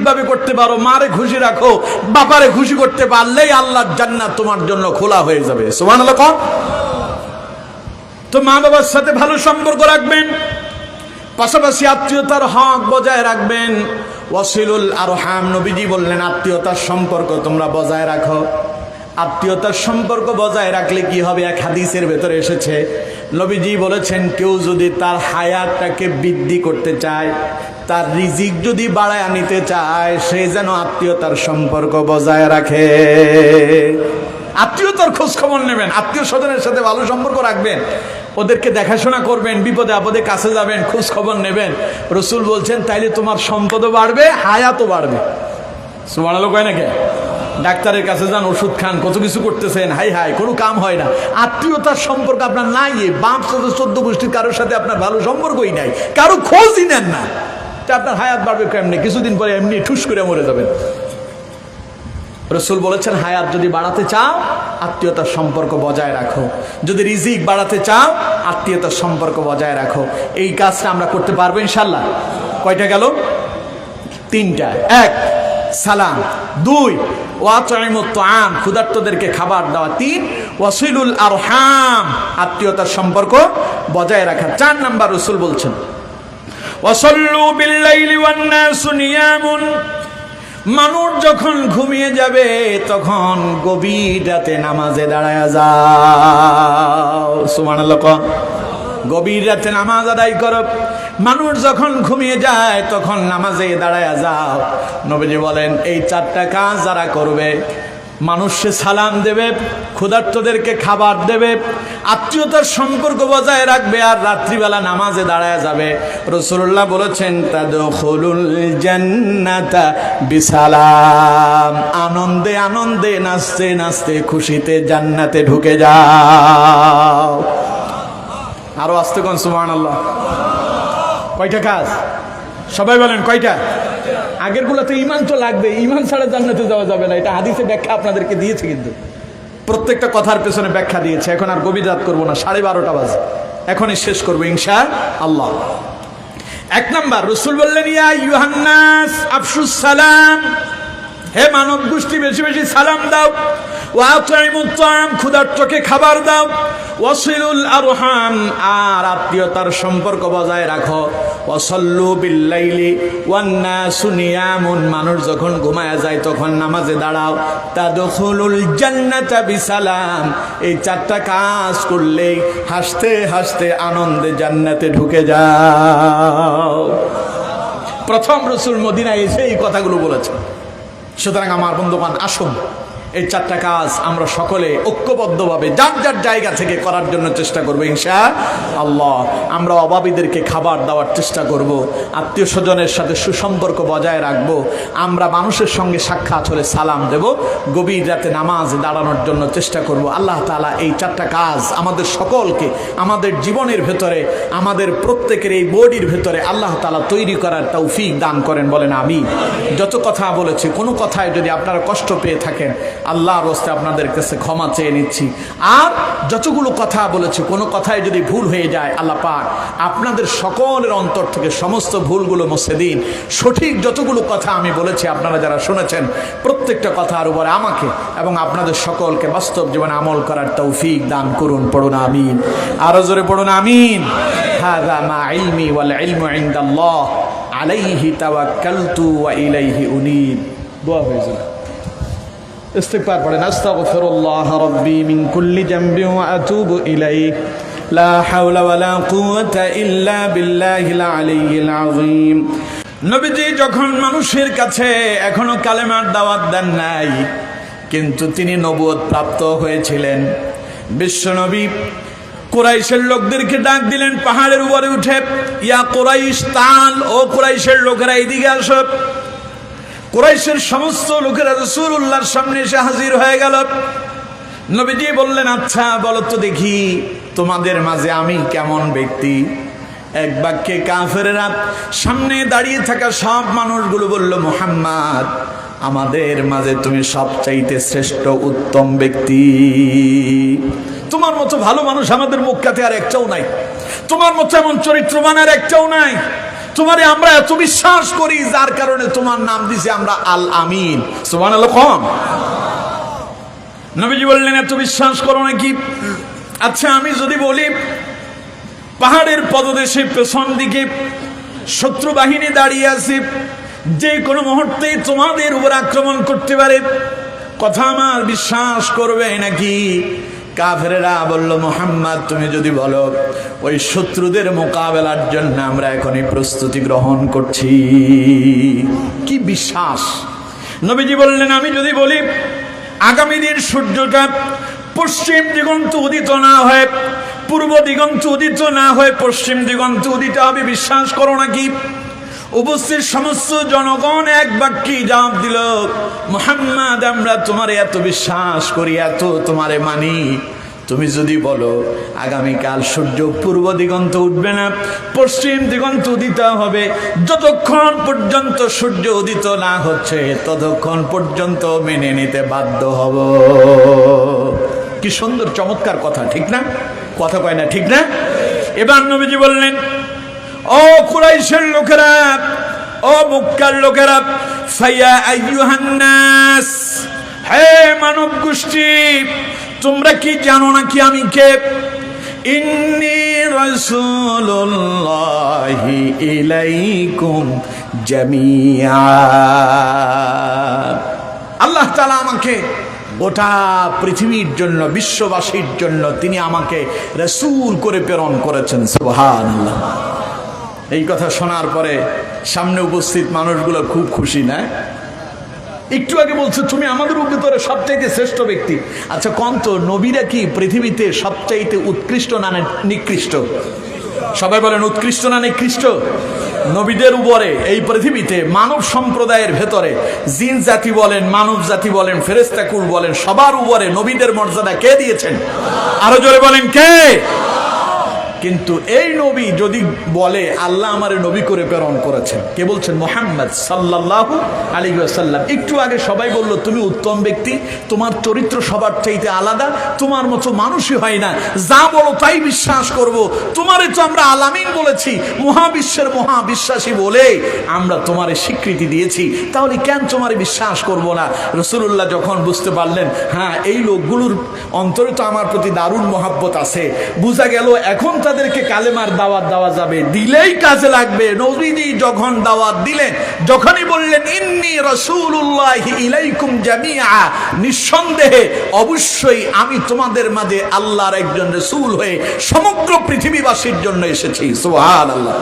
ভাবে করতে পারো, মারে খুশি রাখো, বাবারে খুশি করতে পারলেই আল্লাহর জান্নাত তোমার জন্য খোলা হয়ে যাবে। সুবহানাল্লাহ। তো মা বাবার সাথে ভালো সম্পর্ক রাখবেন, পাশাপাশি আত্মীয়তার হক বজায় রাখবেন। ওয়াসিলুল আরহাম, নবীজি বললেন আত্মীয়তার সম্পর্ক তোমরা বজায় রাখো। আত্মীয়তার সম্পর্ক বজায় রাখলে কি হবে? এক হাদিসের ভেতরে এসেছে, নবীজি বলেছেন কেউ যদি তার হায়াতটাকে বৃদ্ধি করতে চায়, তার রিজিক যদি বাড়ায় নিতে চায়, সে যেন আত্মীয়তার সম্পর্ক বজায় রাখে। আত্মীয়তার খোঁজ খবর নেবেন, আত্মীয় স্বজনের সাথে ভালো সম্পর্ক রাখবেন, ওদেরকে দেখাশোনা করবেন, বিপদে আপদে কাছে যাবেন, খোঁজ খবর নেবেন। রসুল বলছেন তাইলে তোমার সম্পদও বাড়বে, হায়াতও বাড়বে। সুবহানাল্লাহ কয় নাকি? ডাক্তারের কাছে যান, ওষুধ খান, কত কিছু করতেছেন, হাই হাই কোনো কাম হয় না। আত্মীয়তার সম্পর্ক আপনার নাই, বাপ সাথে 14 গোষ্ঠীর কারোর সাথে আপনার ভালো সম্পর্কই নাই, কারো খোঁজই নেন না, তা আপনার হায়াত বাড়বে কেমনি? কিছুদিন পরে এমনি ঠুস করে মরে যাবেন। রসুল বলেছেন হায়াত যদি বাড়াতে চাও আত্মীয়তার সম্পর্ক বজায় রাখো, যদি রিজিক বাড়াতে চাও আত্মীয়তার সম্পর্ক বজায় রাখো। এই কাজটা আমরা করতে পারবো ইনশাল্লাহ। কয়টা গেল? 3টা। 1 সালাম, 2 ওয়াতইমুত তাআম, ক্ষুধার্তদেরকে খাবার দেওয়া, 3 ওয়াসিলুল আরহাম, আত্মীয়তার সম্পর্ক বজায় রাখা। 4 নাম্বার রসুল বলছেন ওয়াসাল্লু বিল্লাইলি ওয়ান নাসু নিয়ামুন, মানুষ যখন ঘুমিয়ে যাবে তখন গভীর রাতে নামাজে দাঁড়ায় যাও। সুবহানাল্লাহ। গভীর রাতে নামাজ আদায় করো। মানুষ যখন ঘুমিয়ে যায় তখন নামাজে দাঁড়ায় যাও। নবীজি বলেন এই 4টা কাজ যারা করবে, মানুষকে সালাম দেবে, ক্ষুধার্তদেরকে খাবার দেবে, আত্মীয়তার সম্পর্ক বজায় রাখবে, আর রাত্রিবেলা নামাজে দাঁড়ায় যাবে, রাসূলুল্লাহ বলেছেন তাদখুলুল জান্নাতা বিসালাম, আনন্দে আনন্দে নাচতে নাচতে খুশিতে জান্নাতে ঢুকে যাও। আরো আস্তে কোন সুবহানাল্লাহ। কয়টা কাজ? সবাই বলেন কয়টা? আগের গুলোতে ইমান তো লাগবে, ইমান ছাড়া জান্নাতে যাওয়া যাবে না। এটা হাদিসে ব্যাখ্যা আপনাদেরকে দিয়েছে, কিন্তু প্রত্যেকটা কথার পেছনে ব্যাখ্যা দিয়েছে। এখন আর গভীর রাত করবো না, 12:30 বাজে, এখনই শেষ করবো ইনশাআল্লাহ। 1 নাম্বার রাসূল বললেন ইয়া আইয়ুহান নাস আফশুস সালাম, হে মানব গোষ্ঠী বেশি বেশি সালাম দাও। ওয়াতইমুত তাআম, ক্ষুধার্তকে খাবার দাও। ওয়াসিলুল আরহাম, আর আত্মীয়তার সম্পর্ক বজায় রাখো। ওয়াসাল্লু বিল্লাইলি ওয়ান নাসু নিয়ামুন, মানুষ যখন ঘুমায় যায় তখন নামাজে দাঁড়াও। তাদখুলুল জান্নাতা বিসালাম, এই 4টা কাজ করলে হাসতে হাসতে আনন্দে জান্নাতে ঢুকে যাও। প্রথম রাসূল মদিনায় এসে এই কথাগুলো বলেছেন। সুতরাং আমার বন্ধুগণ, আসুন এই 4টা কাজ আমরা সকলে ঐক্যবদ্ধভাবে যার যার জায়গা থেকে করার জন্য চেষ্টা করবো ইনশাআল্লাহ। আমরা অভাবীদেরকে খাবার দেওয়ার চেষ্টা করব, আত্মীয় স্বজনের সাথে সুসম্পর্ক বজায় রাখব, আমরা মানুষের সঙ্গে সাক্ষাৎ হলে সালাম দেব, গভীর রাতে নামাজ দাঁড়ানোর জন্য চেষ্টা করব। আল্লাহ তাআলা এই 4টা কাজ আমাদের সকলকে আমাদের জীবনের ভেতরে, আমাদের প্রত্যেকের এই বডির ভেতরে আল্লাহ তাআলা তৈরি করার তৌফিক দান করেন, বলেন আমিন। যত কথা বলেছি, কোনো কথায় যদি আপনারা কষ্ট পেয়ে থাকেন আল্লাহর রাস্তায় আপনাদের কাছে ক্ষমা চেয়ে নিচ্ছি। আর যতগুলো কথা বলেছি, কোনো কথায় যদি ভুল হয়ে যায়, আল্লাহ পাক আপনাদের সকলের অন্তর থেকে সমস্ত ভুলগুলো মুছে দিন। সঠিক যতগুলো কথা আমি বলেছি, আপনারা যারা শুনেছেন, প্রত্যেকটা কথার উপরে আমাকে এবং আপনাদের সকলকে বাস্তব জীবনে আমল করার তৌফিক দান করুন। পড়ুন আমিন, আরো জোরে পড়ুন আমিন। হাযা মা ইলমি ওয়াল ইলমু ইনদাল্লাহ, আলাইহি তাওয়াক্কালতু ওয়া ইলাইহি উনীব। দোয়া হয়ে যাবে। ইস্তিগফার পড়েন, আস্তাগফিরুল্লাহ রাব্বি মিন কুল্লি যামবিন ওয়া আতুবু ইলাইহি, লা হাওলা ওয়ালা কুওয়াতা ইল্লা বিল্লাহিল আলিয়্যিল আযীম। নবীজি যখন মানুষের কাছে এখনো কালেমার দাওয়াত দেন নাই, কিন্তু তিনি নবুয়ত প্রাপ্ত হয়েছিলেন। বিশ্বনবী কুরাইশের লোকদেরকে ডাক দিলেন পাহাড়ের উপরে উঠে, ইয়া কুরাইশ তাল, ও কুরাইশের লোকেরা এদিকে আসো। কুরাইশের সমস্ত লোকেরা রাসূলুল্লাহর সামনে এসে হাজির হয়ে গেল। নবীজি বললেন, আচ্ছা বলো তো দেখি তোমাদের মাঝে আমি কেমন ব্যক্তি? এক বাক্যে কাফেররা সামনে দাঁড়িয়ে থাকা সব মানুষগুলো বলল, মুহাম্মদ, আমাদের মাঝে তুমি সবচাইতে শ্রেষ্ঠ উত্তম ব্যক্তি। তোমার মতো ভালো মানুষ আমাদের মক্কাতে আর একটাও নাই, তোমার মতো এমন চরিত্রবান আর একটাও নাই। তোমারে আমরা এত বিশ্বাস করি যার কারণে তোমার নাম দিছি আমরা আল আমিন। সুবহানাল্লাহ কম। নবীজি বললেন এত বিশ্বাস করো নাকি? আচ্ছা আমি যদি বলি পাহাড়ের পদদেশে পেছন দিকে শত্রু বাহিনী দাঁড়িয়ে আছে, যে কোনো মুহূর্তে তোমাদের উপর আক্রমণ করতে পারে, কথা আমার বিশ্বাস করবে নাকি? কাফেরেরা বলল, মুহাম্মদ তুমি যদি বলো ওই শত্রুদের মোকাবেলার জন্য আমরা এখনই প্রস্তুতি গ্রহণ করছি। কি বিশ্বাস! নবীজি বললেন আমি যদি বলি আগামী দিন সূর্যটা পশ্চিম দিগন্ত উদিত না হয়ে পূর্ব দিগন্ত উদিত না হয়ে পশ্চিম দিগন্ত উদিত হবে, বিশ্বাস করো নাকি? উপস্থিত সমস্ত জনগণ এক বাক্যে জবাব দিল, মুহাম্মদ আমরা তোমারে এত বিশ্বাস করি, এত তোমারে মানি, তুমি যদি বলো আগামীকাল সূর্য পূর্ব দিগন্ত উঠবে না পশ্চিম দিগন্ত উদিত হবে, যতক্ষণ পর্যন্ত সূর্য উদিত না হচ্ছে ততক্ষণ পর্যন্ত মেনে নিতে বাধ্য হব। কি সুন্দর চমৎকার কথা, ঠিক না? কথা কয় না, ঠিক না? এবার নবীজি বললেন, ও কুরাইশের লোকেরা, ও মক্কার লোকেরা, ফায়া আইয়ুহান নাস, হে মানব গোষ্ঠী, তোমরা কি জানো নাকি আমি কে? ইন্নী রাসূলুল্লাহি ইলাইকুম জামিআ। আল্লাহ তাআলা আমাকে গোটা পৃথিবীর জন্য, বিশ্ববাসীর জন্য তিনি আমাকে রাসূল করে প্রেরণ করেছেন। সুবহানাল্লাহ। এই কথা শোনার পরে সামনে উপস্থিত মানুষগুলো খুব খুশি, না? একটু আগে বলছে তুমি আমাদের ভিতরে সবচাইতে শ্রেষ্ঠ ব্যক্তি। আচ্ছা কোন তো নবীরা কি পৃথিবীতে সবচাইতে উৎকৃষ্ট না নিকৃষ্ট? সবাই বলেন উৎকৃষ্ট না নিকৃষ্ট? নবীদের উপরে এই পৃথিবীতে মানব সম্প্রদায়ের ভেতরে জিন জাতি বলেন, মানব জাতি বলেন, ফেরেশতা কুল বলেন, সবার উপরে নবীদের মর্যাদা কে দিয়েছেন? আরো জোরে বলেন কে? কিন্তু এই নবী যদি বলে আল্লাহ আমারে নবী করে প্রেরণ করেছেন, কে বলছেন? মুহাম্মদ সাল্লাল্লাহু আলাইহি ওয়াসাল্লাম। একটু আগে সবাই বলল তুমি উত্তম ব্যক্তি, তোমার চরিত্র সবার চাইতে আলাদা, তোমার মতো মানুষই হয় না, যা বলো তাই বিশ্বাস করব, তোমারে তো আমরা আলামিন বলেছি, মহাবিশ্বের মহাবিশ্বাসী বলে আমরা তোমারে স্বীকৃতি দিয়েছি, তাহলে কেন তোমারে বিশ্বাস করব না? রাসূলুল্লাহ যখন বুঝতে পারলেন হ্যাঁ এই লোকগুলোর অন্তরে তো আমার প্রতি দারুণ মহাব্বত আছে, বোঝা গেল এখন তাদেরকে কালেমার দাওয়াত দেওয়া যাবে, দিলেই কাজে লাগবে। নবীজি যখন দাওয়াত দিলেন, যখনই বললেন ইন্নী রাসূলুল্লাহি ইলাইকুম জামিআ, নিঃসন্দেহে অবশ্যই আমি তোমাদের মাঝে আল্লাহর একজন রাসূল হয়ে সমগ্র পৃথিবীবাসীর জন্য এসেছি। সুবহানাল্লাহ।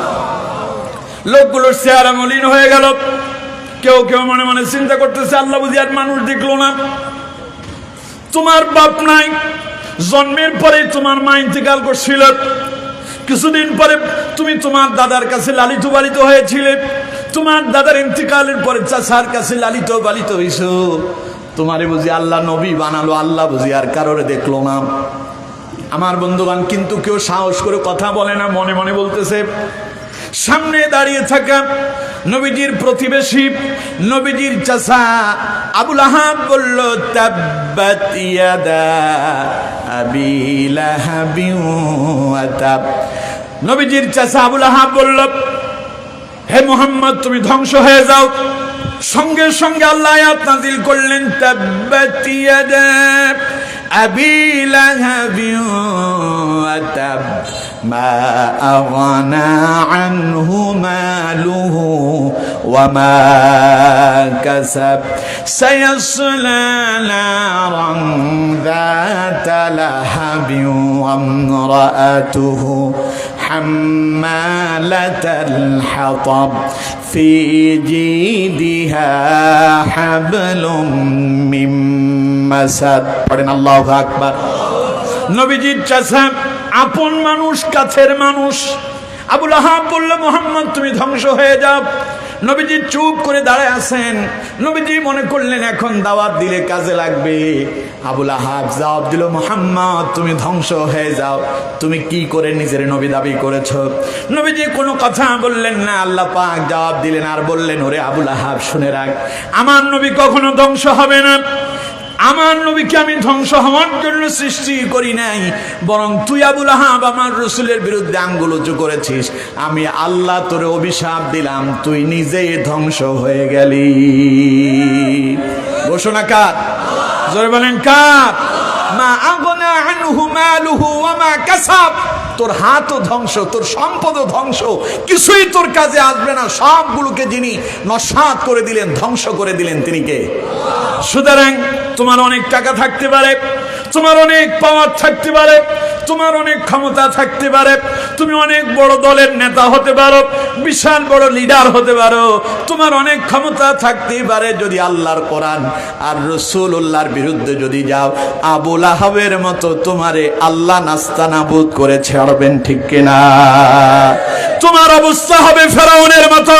লোকগুলোর চেহারা মলিন হয়ে গেল, কেউ কেউ মনে মনে চিন্তা করতেছে আল্লাহ বুঝি আর মানুষ দেখলো না। তোমার বাপ নাই, জন্মের পরে তোমার মা ইন্তেকাল করছিল, কিছুদিন পরে তুমি তোমার দাদার কাছে লালিত পালিত হয়েছিলে, তোমার দাদার ইন্তেকালের পরে চাচার কাছে লালিত পালিত হইছো, তোমারে বুঝি আল্লাহ নবী বানালো, আল্লাহ বুঝি আর কারোরে দেখলো না। আমার বন্ধুগণ, কিন্তু কেউ সাহস করে কথা বলে না, মনে মনে বলতেছে। সামনে দাঁড়িয়ে থাকা নবীজির প্রতিবেশী, নবীজির চাচা আবু লাহাব বলল, তাব্বাত ইয়াদা আবি লাহাবিন ওয়া তাব। নবীজির চাচা আবু লাহাব বলল, হে মুহাম্মদ তুমি ধ্বংস হয়ে যাও। সঙ্গে সঙ্গে আল্লাহ আয়াত নাযিল করলেন, তাব্বাত ইয়াদা আবি লাহাবিন ওয়া তাব মা আগনা আনহু মালুহু ওয়া মা কাসাব সায়াসলা নারান যাতা লাহাবিন ওয়া ইমরাআতুহু হাম্মালাতাল হাতাব ফি জিদিহা হাবলুম মিন মাসাদ। পড়েন আল্লাহু আকবার। নবীজির চাচা, আপন মানুষ, কাছের মানুষ, আবু লাহাব বলল, মুহাম্মদ তুমি ধ্বংস হয়ে যাও। নবীজি চুপ করে দাঁড়ায় আছেন। নবীজি মনে করলেন এখন দাওয়াত দিলে কাজে লাগবে। আবু লাহাব জবাব দিল, মুহাম্মদ তুমি ধ্বংস হয়ে যাও। তুমি কি করে নিজের নবী দাবি করেছো? নবীজি কোনো কথা বললেন না। আল্লাহ পাক জবাব দিলেন আর বললেন, ওরে আবু লাহাব শুনে রাখ, আমার নবী কখনো ধ্বংস হবে না। আমার নবীকে আমি ধ্বংস হওয়ার জন্য সৃষ্টি করি নাই, বরং তুই আবুল আহাব আমার রাসূলের বিরুদ্ধে আঙ্গুল উঁচু করেছিস, আমি আল্লাহ তোরে অভিশাপ দিলাম, তুই নিজেই ধ্বংস হয়ে গেলি। ঘোষণা কার? জোরে বলেন কার? মা আগনা আনহু মালুহু ওয়া মা কাসাব, তোর হাতও ধ্বংস, তোর সম্পদও ধ্বংস, কিছুই তোর কাজে আসবে না। সবগুলোকে যিনি নস্যাৎ করে দিলেন, ধ্বংস করে দিলেন, তিনি কে? সুতরাং তোমার অনেক টাকা থাকতে পারে, তোমার অনেক পাওয়ার থাকতে পারে, তোমার অনেক ক্ষমতা থাকতে পারে, তুমি অনেক বড় দলের নেতা হতে পারো, বিশাল বড় লিডার হতে পারো, তোমার অনেক ক্ষমতা থাকতে পারে, যদি আল্লাহর কোরআন আর রাসূলুল্লাহর বিরুদ্ধে যদি যাও, আবু লাহাবের মতো তোমারে আল্লাহ নাস্তানাবুদ করে ছাড়বেন, ঠিক কিনা? তোমার অবস্থা হবে ফেরাউনের মতো,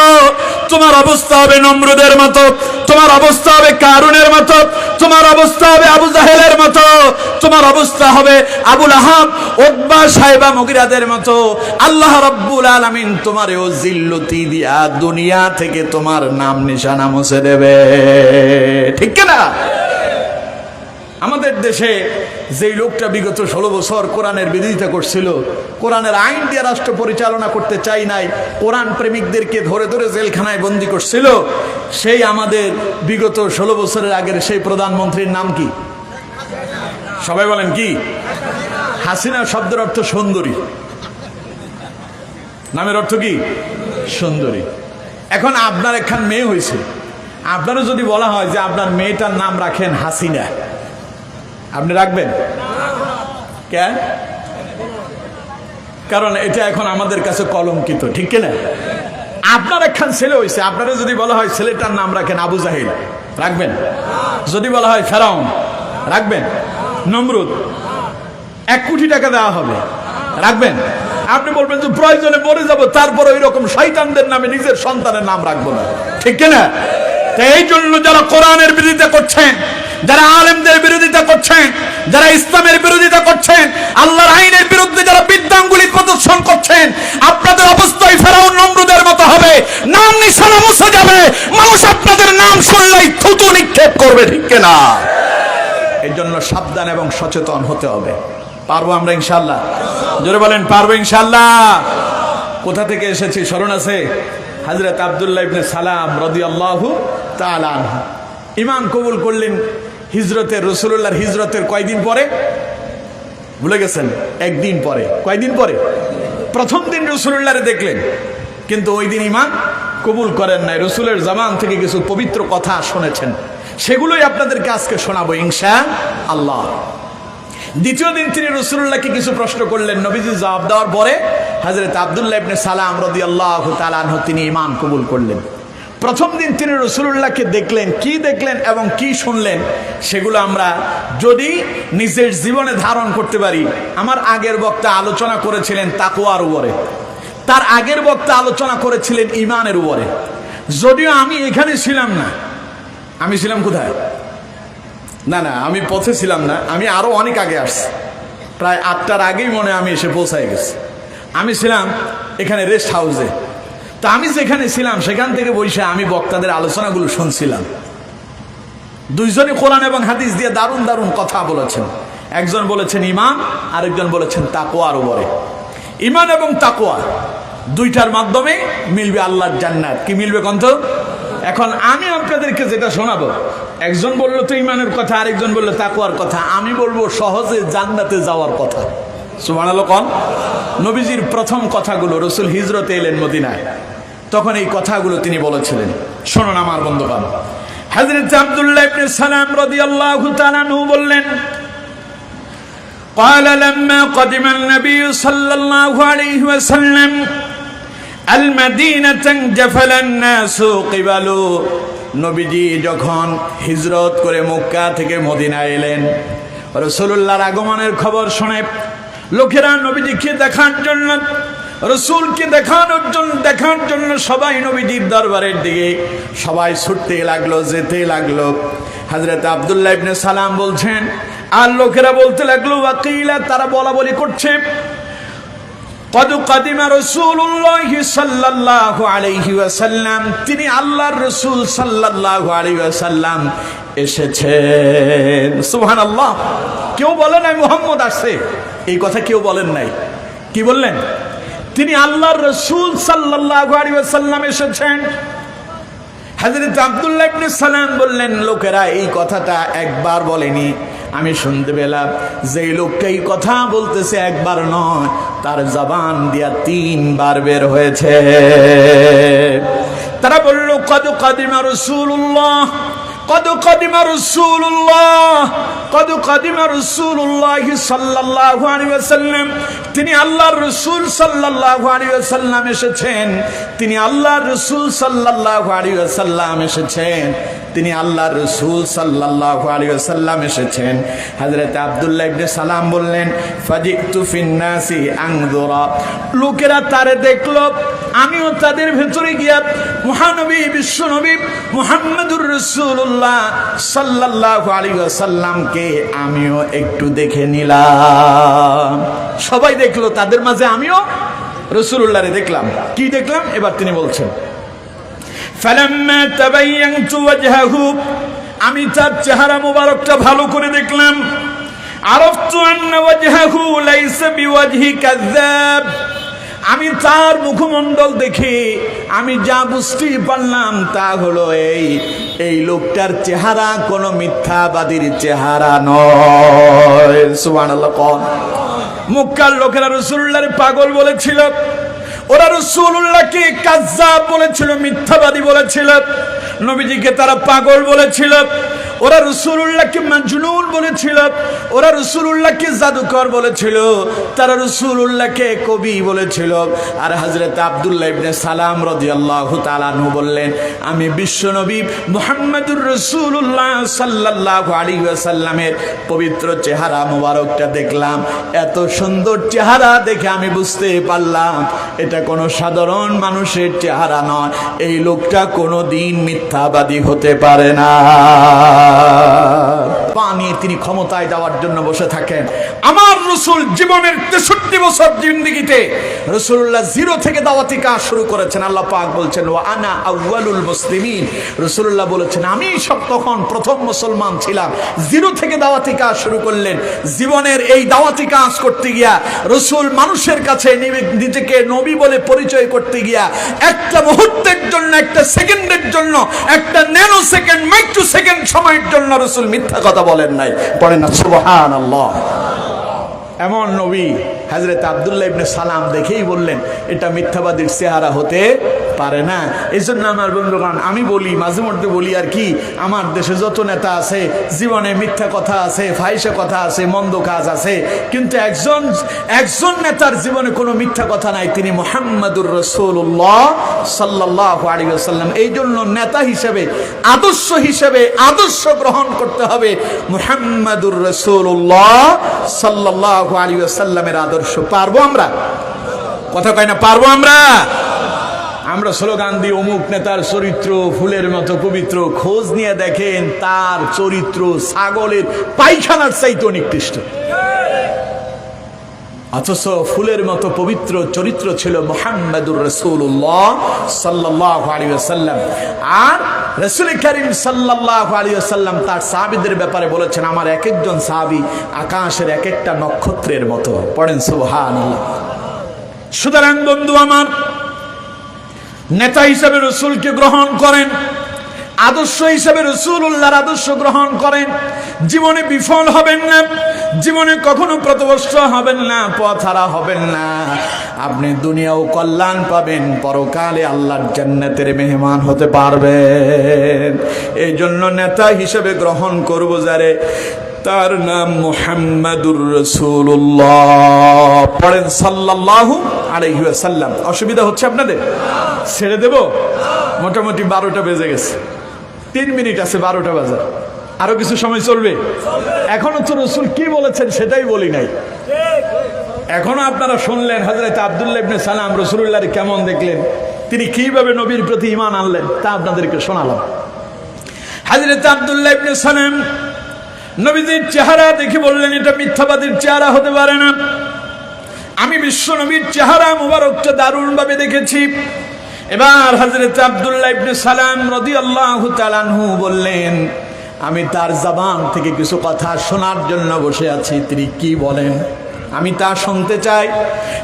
তোমার অবস্থা হবে নমরুদের মতো, তোমার অবস্থা হবে কারুনের মতো, তোমার অবস্থা হবে আবু জাহেলের মতো, তোমার অবস্থা হবে আবু লাহাব, উতবা, সাইবা, মুগিরাদের মতো। আল্লাহ রাব্বুল আলামিন তোমারেও জিল্লতি দিয়া দুনিয়া থেকে তোমার নাম নিশানা মুছে দেবে, ঠিক কিনা? আমাদের দেশে যেই লোকটা বিগত 16 বছর কোরআনের বিরোধিতা করছিল, কোরআনের আইন দিয়ে রাষ্ট্র পরিচালনা করতে চাই নাই, কোরআন প্রেমিকদেরকে ধরে ধরে জেলখানায় বন্দী করছিল, সেই আমাদের বিগত 16 বছরের আগের সেই প্রধানমন্ত্রীর নাম কি? সবাই বলেন কি? হাসিনা শব্দের অর্থ সুন্দরী, নামের অর্থ কি? সুন্দরী। এখন আপনার একখান মেয়ে হয়েছে, আপনারও যদি বলা হয় যে আপনার মেয়েটার নাম রাখেন হাসিনা, আপনি রাখবেন? কেন? কারণ এটা এখন আমাদের কাছে কলঙ্কিত, ঠিক কিনা? আপনার একখান ছেলে হয়েছে, আপনারা যদি বলা হয় ছেলেটার নাম রাখেন আবু জাহেল, রাখবেন? যদি বলা হয় ফেরাউন, রাখবেন? নমরুদ, 1 কোটি টাকা দেওয়া হবে, রাখবেন? আপনি বলবেন যে প্রয়োজনে মরে যাব, তারপর ওই রকম শয়তানদের নামে নিজের সন্তানের নাম রাখবো না, ঠিক কিনা? এই জন্য যারা কোরআনের বিরোধিতা করছেন, যারা আলেমদের বিরোধিতা করছেন, যারা ইসলামের বিরোধিতা করছেন, আল্লাহর আইনের বিরুদ্ধে যারা বিদ্যাঙ্গুলি প্রদর্শন করছেন, আপনাদের অবস্থায় ফেরাউন নমরুদের মতো হবে, নাম নিশানা মুছে যাবে, মানুষ আপনাদের নাম শুনলেই থুতু নিক্ষেপ করবে, ঠিক কিনা? এই জন্য সাবধান এবং সচেতন হতে হবে। পারবো আমরা ইনশাআল্লাহ? জোরে বলেন পারবো ইনশাআল্লাহ? কোথা থেকে এসেছি স্মরণ আছে? হযরত আব্দুল্লাহ ইবনে সালাম রাদিয়াল্লাহু তাআলা আনহু ঈমান কবুল করলেন হিজরতের, রাসূলুল্লাহর হিজরতের কয়দিন পরে? ভুলে গেছেন? 1 দিন পরে। কয়দিন পরে? প্রথম দিন রাসূলুল্লাহরে দেখলেন, কিন্তু ওই দিন ঈমান কবুল করেন নাই। রাসূলের জামান থেকে কিছু পবিত্র কথা শুনেছেন, সেগুলোই আপনাদেরকে আজকে শোনাবো ইনশাআল্লাহ। দ্বিতীয় দিন তিনি রাসূলুল্লাহকে কিছু প্রশ্ন করলেন, নবীজি জবাব দেওয়ার পরে হযরত আব্দুল্লাহ ইবনে সালাম রাদিয়াল্লাহু তাআলা আনহু তিনি ঈমান কবুল করলেন। প্রথম দিন তিনি রাসূলুল্লাহকে দেখলেন, কি দেখলেন এবং কি শুনলেন সেগুলো আমরা যদি নিজের জীবনে ধারণ করতে পারি। আমার আগের বক্তা আলোচনা করেছিলেন তাকওয়ার উপরে, তার আগের বক্তা আলোচনা করেছিলেন ঈমানের উপরে। যদিও আমি এখানে ছিলাম না, আমি ছিলাম কোথায়? না, আমি পথে ছিলাম না, আমি আরো অনেক আগে আসছি, প্রায় 8টার আগেই মনে আমি এসে পৌঁছায় গেছি। আমি ছিলাম এখানে রেস্ট হাউসে। তা আমি যেখানে ছিলাম সেখান থেকে বসে আমি বক্তাদের আলোচনাগুলো শুনছিলাম। দুইজনই কোরআন এবং হাদিস দিয়ে দারুণ দারুণ কথা বলেছেন। একজন বলেছেন ঈমান, আরেকজন বলেছেন তাকওয়ার উপরে। ঈমান এবং তাকওয়া দুইটার মাধ্যমে মিলবে আল্লাহর জান্নাত। কি মিলবে কন্ত? এখন আমি আপনাদেরকে যেটা শোনাবো, একজন বললো তো ঈমানের কথা, আরেকজন বললো তাকওয়ার কথা, আমি বলবো সহজে জান্নাতে যাওয়ার কথা। সুবহানাল্লাহ কোন? নবীজির প্রথম কথাগুলো, রাসূল হিজরতে এলেন মদিনায়, তখন এই কথাগুলো তিনি বলেছিলেন। শুনুন আমার বন্ধুগণ, হযরত আব্দুল্লাহ ইবনে সালাম রাদিয়াল্লাহু তাআলা আনহু বললেন, قال لما قدم النبي صلى الله عليه وسلم المدينة انجفل الناس قبله। নবীজি যখন হিজরত করে মক্কা থেকে মদিনায় এলেন, রাসূলুল্লাহর আগমনের খবর শুনে লোকেরা নবীজিকে দেখার জন্য, রাসূলকে দেখার জন্য সবাই নবীজির দরবারের দিকে সবাই ছুটতে লাগলো, যেতে লাগলো। হযরত আব্দুল্লাহ ইবনে সালাম বলছেন, আর লোকেরা বলতে লাগলো ওয়াকিলা, তারা বলা বলি করছে, কদ কাদিমা রাসূলুল্লাহ সাল্লাল্লাহু আলাইহি ওয়াসাল্লাম, তিনি আল্লাহর রাসূল সাল্লাল্লাহু আলাইহি ওয়াসাল্লাম এসেছেন। সুবহানাল্লাহ। কেউ বলে নাই মুহাম্মদ আসছে, এই কথা কেউ বলেন নাই। কি বললেন? তিনি আল্লাহর রাসূল সাল্লাল্লাহু আলাইহি ওয়াসাল্লাম এসেছেন। হযরত আব্দুল্লাহ ইবনে সালাম বললেন, লোকেরা এই কথাটা একবার বলেনি, আমি শুনতে পেলাম যে লোকটা এই কথা বলতেছে একবার নয়, তার জবান দিয়া 3 বার বের হয়েছে। তারা বলল, কদ কাদিমা রাসূলুল্লাহ, কদ কাদিমা রাসূলুল্লাহ, কদ কাদিমা রাসূলুল্লাহ সাল্লাল্লাহু আলাইহি ওয়াসাল্লাম, তিনি আল্লাহর রাসূল সাল্লাল্লাহু আলাইহি ওয়াসাল্লাম এসেছেন, তিনি আল্লাহর রাসূল সাল্লাল্লাহু আলাইহি ওয়াসাল্লাম এসেছেন, তিনি আল্লাহর রাসূল সাল্লাল্লাহু আলাইহি ওয়াসাল্লাম এসেছেন। হযরত আব্দুল্লাহ ইবনে সালাম বললেন, ফাজিতু ফিন নাসি আনজুরা, লোকেরা তারে দেখলো, আমিও তাদের ভেতরে গিয়া মহানবী বিশ্বনবী মুহাম্মদুর রাসূলুল্লাহ সাল্লাল্লাহু আলাইহি ওয়াসাল্লামকে আমিও একটু দেখে নিলাম। সবাই দেখলো, তাদের মাঝে আমিও রাসূলুল্লাহরে দেখলাম। কি দেখলাম? এবার তিনি বলছেন, ফালাম্মা তাবায়্যানতু ওয়াজহাহু, আমি তার চেহারা মোবারকটা ভালো করে দেখলাম। আরাফতু আন্না ওয়াজহাহু লাইসা বিওয়াজহি কাযাব, আমি তার মুখমণ্ডল দেখে আমি যা বুঝতে পারলাম তা হলো এই লোকটার চেহারা কোনো মিথ্যাবাদীর চেহারা নয়। সুবহানাল্লাহ। মক্কার লোকেরা রাসূলুল্লাহর পাগল বলেছিল, ওরা রাসূলুল্লাহকে কাযযাব বলেছিল, মিথ্যাবাদী বলেছিল। নবীজিকে তারা পাগল বলেছিল, ওরা রাসূলুল্লাহকে মাজনুন বলেছিল, ওরা রাসূলুল্লাহকে জাদুকর বলেছিল, তারা রাসূলুল্লাহকে কবি বলেছিল। আর হযরত আব্দুল্লাহ ইবনে সালাম রাদিয়াল্লাহু তাআলা আনহু বললেন, আমি বিশ্বনবী মুহাম্মদুর রাসূলুল্লাহ সাল্লাল্লাহু আলাইহি ওয়াসাল্লামের পবিত্র চেহারা মোবারকটা দেখলাম। এত সুন্দর চেহারা দেখে আমি বুঝতে পারলাম এটা কোনো সাধারণ মানুষের চেহারা নয়, এই লোকটা কোনোদিন মিথ্যাবাদী হতে পারে না। পানি তিনি ক্ষমতায় দেওয়ার জন্য বসে থাকেন। আমার রাসূল জীবনের 63 বছর জিন্দেগিতে রাসূলুল্লাহ 0 থেকে দাওয়াতি কাজ শুরু করেছেন। আল্লাহ পাক বলছেন, ওয়া আনা আউয়ালুল মুসলিমিন, রাসূলুল্লাহ বলেছেন আমি সব তখন প্রথম মুসলমান ছিলাম। 0 থেকে দাওয়াতি কাজ শুরু করলেন। জীবনের এই দাওয়াতি কাজ করতে গিয়া রাসূল মানুষের কাছে নিজেকে নবী বলে পরিচয় করতে গিয়া একটা মুহূর্তের জন্য, একটা সেকেন্ডের জন্য, একটা ন্যানো সেকেন্ড, মাইক্রো সেকেন্ড সময়ের জন্য রাসূল মিথ্যা কথা বলেন নাই। পড়েন না সুবহানাল্লাহ। এমন নবী হযরত আব্দুল্লাহ ইবনে সালাম দেখেই বললেন এটা মিথ্যাবাদীর চেহারা হতে পারে না। এই জন্য আমার বন্ধুগণ, আমি বলি, মাঝে মধ্যে বলি আর কি, আমার দেশে যত নেতা আছে জীবনে মিথ্যা কথা আছে, ফাহিশা কথা আছে, মন্দ কাজ আছে, কিন্তু একজন নেতার জীবনে কোনো মিথ্যা কথা নাই, তিনি মুহাম্মদুর রাসূলুল্লাহ সাল্লাল্লাহু আলাইহি ওয়াসাল্লাম। এই জন্য নেতা হিসেবে, আদর্শ হিসেবে আদর্শ গ্রহণ করতে হবে মুহাম্মদুর রাসূলুল্লাহ সাল্লাল্লাহু আলাইহি ওয়াসাল্লামের আদর্শ। পারবো আমরা? কথা কয় না, পারবো আমরা? আমরা স্লোগান দিই অমুক নেতার চরিত্র ফুলের মতো পবিত্র, খোঁজ নিয়ে দেখেন তার চরিত্র ছাগলের পায়খানার চাইতে নিকৃষ্ট। অথচ ফুলের মতো পবিত্র চরিত্র ছিল মুহাম্মদুর রাসূলুল্লাহ সাল্লাল্লাহু আলাইহি ওয়াসাল্লাম। আর রাসূল করিম সাল্লাল্লাহু আলাইহি ওয়াসাল্লাম তার সাহাবীদের ব্যাপারে বলেছেন, আমার এক একজন সাহাবী আকাশের এক একটা নক্ষত্রের মতো। পড়েন সুবহানাল্লাহ। সুতরাং বন্ধু আমার, নেতা হিসেবে রাসূলকে গ্রহণ করেন, আদর্শ হিসেবে রাসূলুল্লাহর আদর্শ গ্রহণ করেন। জীবনে বিফল হবেন না, জীবনে কখনো পথভ্রষ্ট হবেন না, পথহারা হবেন না। আপনি দুনিয়াও কল্যাণ পাবেন, পরকালে আল্লাহর জান্নাতের মেহমান হতে পারবেন। এই জন্য নেতা হিসেবে গ্রহণ করব যারে, তার নাম মুহাম্মাদুর রাসূলুল্লাহ। পড়েন সাল্লাল্লাহু আলাইহি ওয়াসাল্লাম। অসুবিধা হচ্ছে আপনাদের? ছেড়ে দেব? মোটামুটি 12টা বেজে গেছে, 3 মিনিট আছে 12টা বাজার, আরো কিছু সময় চলবে। এখনো তো রাসূল কি বলেছেন সেটাই বলি নাই। এখনো আপনারা শুনলেন হযরত আব্দুল্লাহ ইবনে সালাম রাসূলুল্লাহর কেমন দেখলেন, তিনি কিভাবে নবীর প্রতি ঈমান আনলেন, তা আপনাদেরকে শোনালাম। হযরত আব্দুল্লাহ ইবনে সালাম নবীজির চেহারা দেখে বললেন এটা মিথ্যাবাদীর চেহারা হতে পারে না। আমি বিশ্ব নবীর চেহারা মুবারকটা দারুণ ভাবে দেখেছি। এবার হযরত আব্দুল্লাহ ইবনে সালাম রাদিয়াল্লাহু তাআলা আনহু বললেন, আমি তার জবান থেকে কিছু কথা শোনার জন্য বসে আছি, তিনি কি বলেন আমি তা শুনতে চাই।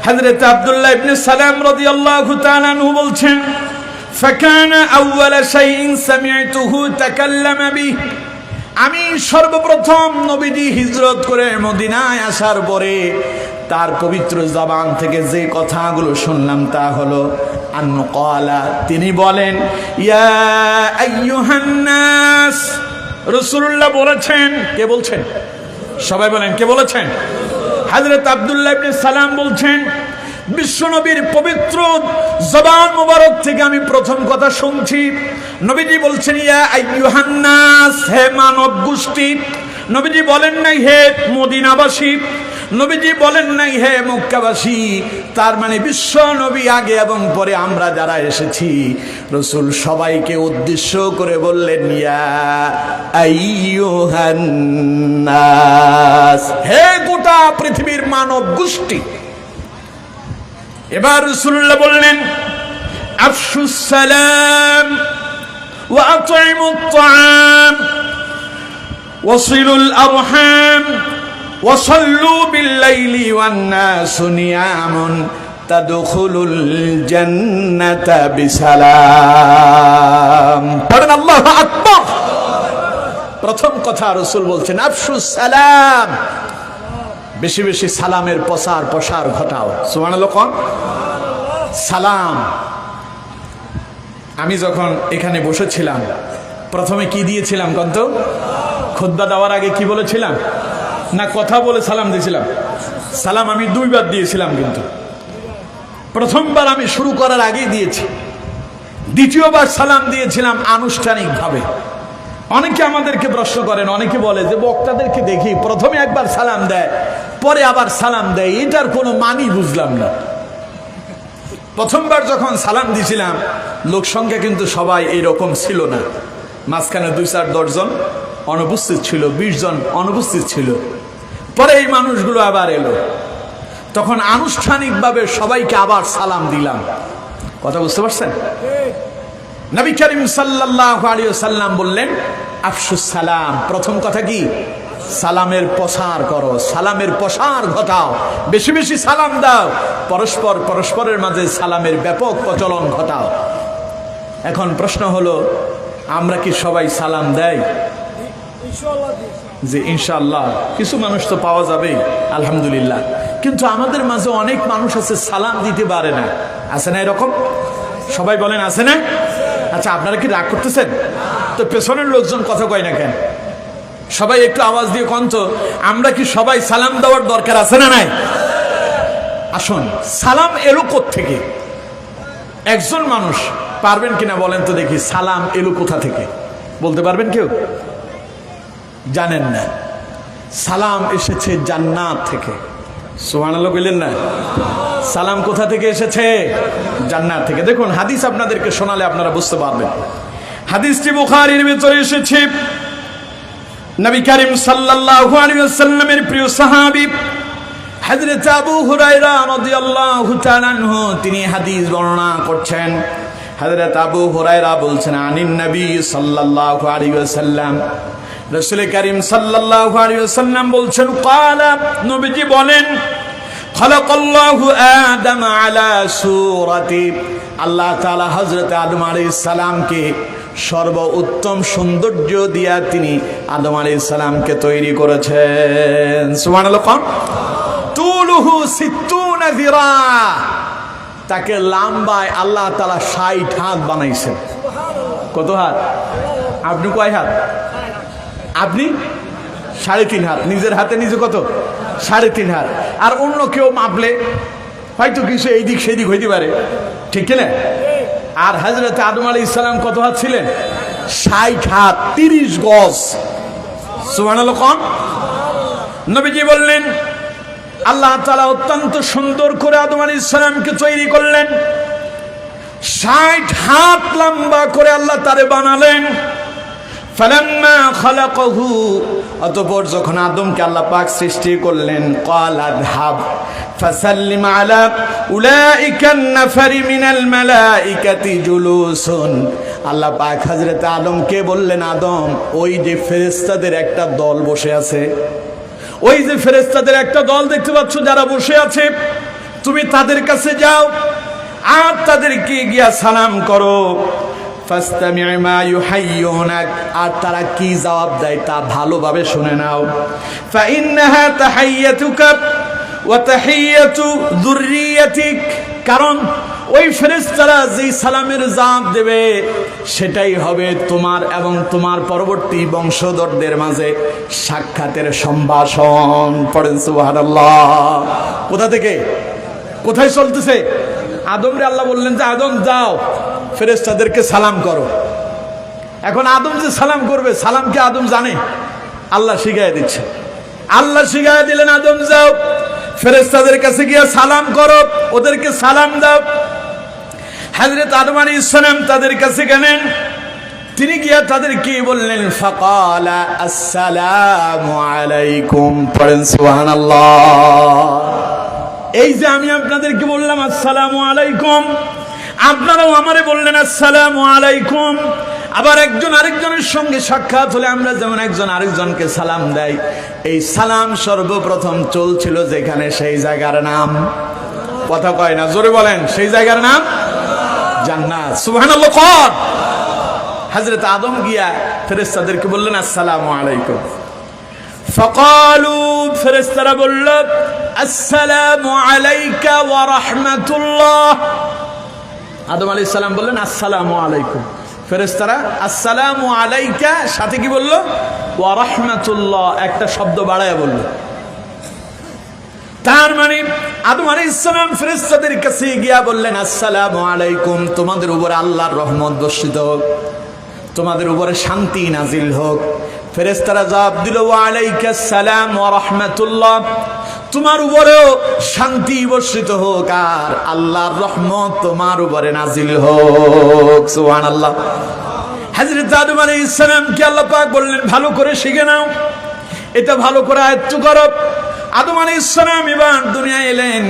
হযরত আব্দুল্লাহ ইবনে সালাম রাদিয়াল্লাহু তাআলা আনহু বলছেন, ফাকানা আউয়ালা শাইইন সামি'তুহু তাকাল্লামা বিহি, আমি সর্বপ্রথম নবীজি হিজরত করে মদিনায় আসার পরে তার পবিত্র জবান থেকে যে কথাগুলো শুনলাম তা হলো আন্নু ক্বালা, তিনি বলেন, ইয়া আইয়ুহান নাস, রাসূলুল্লাহ বলেছেন। কে বলছেন? সবাই বলেন, কে বলেছেন? হযরত আব্দুল্লাহ ইবনে সালাম বলছেন, বিশ্বনবীর পবিত্র জবান মোবারক থেকে আমি প্রথম কথা শুনছি। নবীজি বলছেন, ইয়া আইয়ুহান নাস, হে মানব গোষ্ঠী। নবীজি বলেন নাই হে মদিনাবাসী, নবীজি বলেন নাই হে মক্কাবাসী। তার মানে বিশ্ব নবী আগে এবং পরে আমরা যারা এসেছি, রাসূল সবাইকে উদ্দেশ্য করে বললেন, ইয়া আইয়ুহান নাস, হে গোটা পৃথিবীর মানব গোষ্ঠী। এবার রাসূলুল্লাহ বললেন, আফশুস সালাম ওয়া আত'ইমুত তা'আম ওয়াসিলুল আরহাম ওয়াসাল্লু বিল-লাইলি ওয়ান-নাসু নিয়ামুন তাদখুলুল জান্নাতা বিসালাম। পড়েন আল্লাহু আকবার। প্রথম কথা রাসূল বলছেন, আফশুস সালাম, বেশি বেশি সালামের প্রসার ঘটাও। সুবহানাল্লাহ। কোন সালাম। আমি যখন এখানে বসেছিলাম প্রথমে কি দিয়েছিলাম কন্ত? খুতবা দেওয়ার আগে কি বলেছিলাম? না কথা বলে সালাম দিয়েছিলাম? সালাম আমি দুইবার দিয়েছিলাম, কিন্তু প্রথমবার আমি শুরু করার আগেই দিয়েছি, দ্বিতীয়বার সালাম দিয়েছিলাম আনুষ্ঠানিকভাবে। অনেকে আমাদেরকে প্রশ্ন করেন, অনেকে বলে যে বক্তাদেরকে দেখি প্রথমে একবার সালাম দেয় পরে আবার সালাম দেয়, এটার কোনো মানি বুঝলাম না। প্রথমবার যখন সালাম দিয়েছিলাম লোক সংখ্যা কিন্তু সবাই এইরকম ছিল না, মাঝখানে 2-4-10 জন অনুপস্থিত ছিল, 20 জন অনুপস্থিত ছিল। পরে এই মানুষগুলো আবার এলো, তখন আনুষ্ঠানিকভাবে সবাইকে আবার সালাম দিলাম। কথা বুঝতে পারছেন? নবী করিম সাল্লাল্লাহু আলাইহি ওয়াসাল্লাম বললেন, আফশুস সালাম। প্রথম কথা কি? সালামের প্রসার করো, সালামের প্রসার ঘটাও, বেশি বেশি সালাম দাও, পরস্পরের মাঝে সালামের ব্যাপক প্রচলন ঘটাও। এখন প্রশ্ন হলো, আমরা কি সবাই সালাম দেই? যে ইনশাআল্লাহ কিছু মানুষ তো পাওয়া যাবেই, আলহামদুলিল্লাহ। কিন্তু আমাদের মাঝে অনেক মানুষ আছে সালাম দিতে পারে না। আছে না এরকম? সবাই বলেন আছে না? আচ্ছা, আপনারা কি রাগ করতেছেন? তো পেছনের লোকজন কথা কয় না কেন? সবাই একটু আওয়াজ দিয়ে কন্ত, আমরা কি সবাই সালাম দেওয়ার দরকার আছে না নাই? আসুন, সালাম এলো কোত্থেকে? একজন মানুষ পারবেন কিনা বলেন তো দেখি, সালাম এলো কোথা থেকে? বলতে পারবেন কেউ? জানেন না। সালাম এসেছে জান্নাত থেকে। সুবহানাল্লাহ বললেন না? সালাম কোথা থেকে এসেছে? জান্নাত থেকে। দেখুন, হাদিস আপনাদেরকে শোনালে আপনারা বুঝতে পারবেন। হাদিসটি বুখারীর ভিতরে এসেছে। নবী করিম সাল্লাল্লাহু আলাইহি ওয়াসাল্লামের প্রিয় সাহাবী হযরত আবু হুরায়রা রাদিয়াল্লাহু তাআলা আনহু তিনি হাদিস বর্ণনা করছেন। হযরত আবু হুরায়রা বলছেন, আনিন নবী সাল্লাল্লাহু আলাইহি ওয়াসাল্লাম, রাসূল করিম সাল্লাল্লাহু আলাইহি ওয়াসাল্লাম বলছেন, ক্বালা, নবীজি বলেন, খালাকাল্লাহু আদম আলা সূরাতি, আল্লাহ তাআলা হযরত আদম আলাইহিস সালামকে সর্বোত্তম সৌন্দর্য দিয়া তিনি আদম আলাইহিস সালামকে তৈরি করেছেন। সুবহানাল্লাহ। তুলুহু 60 যিরা, তাকে লম্বায় আল্লাহ তাআলা 60 হাত বানাইছেন। কত হাত? আপনি কয় হাত? আপনি 3.5 হাত। নিজের হাতে নিজে কত? 3.5 হাত। আর অন্য কেউ মাপলে হয়তো কিছু এইদিক সেদিক হইতে পারে, ঠিক কিনা? আর হযরত আদম আলাইহিস সালাম কত হাত ছিলেন? 60 হাত, 30 গজ। সুবহানাল্লাহ। কোন নবীজি বললেন, আল্লাহ তাআলা অত্যন্ত সুন্দর করে আদম আলাইহিস সালামকে তৈরি করলেন, 60 হাত লম্বা করে আল্লাহ তারে বানালেন। ফালাম্মা খালাকাহু, অতঃপর যখন আদমকে আল্লাহ পাক সৃষ্টি করলেন, ক্বালা আযহাব ফাসাল্লিম আলা উলাইকান নাফারি মিনাল মালাইকাতি জুলুসুন। আল্লাহ পাক হযরত আদমকে বললেন, আদম, ওই যে ফেরেশতাদের একটা দল বসে আছে, ওই যে ফেরেশতাদের একটা দল দেখতে পাচ্ছ যারা বসে আছে, তুমি তাদের কাছে যাও আর তাদেরকে গিয়া সালাম করো। ফাস্তামি' মা ইউহাইয়ুনাক, আর তারা কি জবাব দেয় তা ভালোভাবে শুনে নাও। ফাইন্নাহা তাহিয়াতুকা ওয়া তাহিয়াতু যুররিয়াতিক, কারণ ওই ফেরেশতারা যেই সালামের জবাব দেবে সেটাই হবে তোমার এবং তোমার পরবর্তী বংশধরদের মাঝে সাক্ষাতের সম্ভাষণ। পড়েন সুবহানাল্লাহ। কোথা থেকে কোথায় চলতেছে? আদমরে আল্লাহ বললেন যে আদম যাও ফেরেশতাদেরকে সালাম করো। এখন আদম যে সালাম করবে, সালাম কি আদম জানে? আল্লাহ শিখাইয়া দিচ্ছে। আল্লাহ শিখাইয়া দিলেন, আদম যাও ফেরেশতাদের কাছে গিয়ে সালাম করো, ওদেরকে সালাম দাও। হযরত আদম আলাইহিস সালাম তাদের কাছে গেলেন, তিনি গিয়া তাদেরকে বললেন, ফাকালা আসসালামু আলাইকুম। পড়েন সুবহানাল্লাহ। এই যে আমি আপনাদেরকে বললাম আসসালামু আলাইকুম, আপনারাও আমারে বললেন আসসালামু আলাইকুম। আবার একজন আরেকজনের সঙ্গে সাক্ষাৎ হলে আমরা যেমন একজন আরেকজনকে সালাম দেই, এই সালাম সর্বপ্রথম চলছিল যেখানে, সেই জায়গার নাম, কথা কয় না, জোরে বলেন, সেই জায়গার নাম জান্নাত। সুবহানাল্লাহ। কর হযরত আদম গিয়া ফেরেশতাদেরকে বললেন আসসালামু আলাইকুম। ফাকালু, ফেরেশতারা বলল, আসসালামু আলাইকা ওয়া রাহমাতুল্লাহ। আদম আলাইহিস সালাম বললেন আসসালামু আলাইকুম, ফেরেশতারা আসসালামু আলাইকা সাথে কি বলল? ওয়া রাহমাতুল্লাহ, একটা শব্দ বাড়ায়া বলল। তার মানে আদম আলাইহিস সালাম ফেরেশতাদের কাছে গিয়া বললেন আসসালামু আলাইকুম, তোমাদের উপরে আল্লাহর রহমত বর্ষিত হোক, তোমাদের উপরে শান্তি নাজিল হোক। ফেরেশতারা জবাব দিল, ওয়া আলাইকাস সালাম ওয়া রাহমাতুল্লাহ, তোমার উপরেও শান্তি বর্ষিত হোক আর আল্লাহর রহমত তোমার উপরে নাজিল হোক। সুবহানাল্লাহ। হযরত আদম আলাইহিস সালামকে আল্লাহ পাক বললেন, ভালো করে শিখে নাও, এটা ভালো করে আয়ত্ত করো। আদম আলাইহিস সালাম এবার দুনিয়ায় এলেন,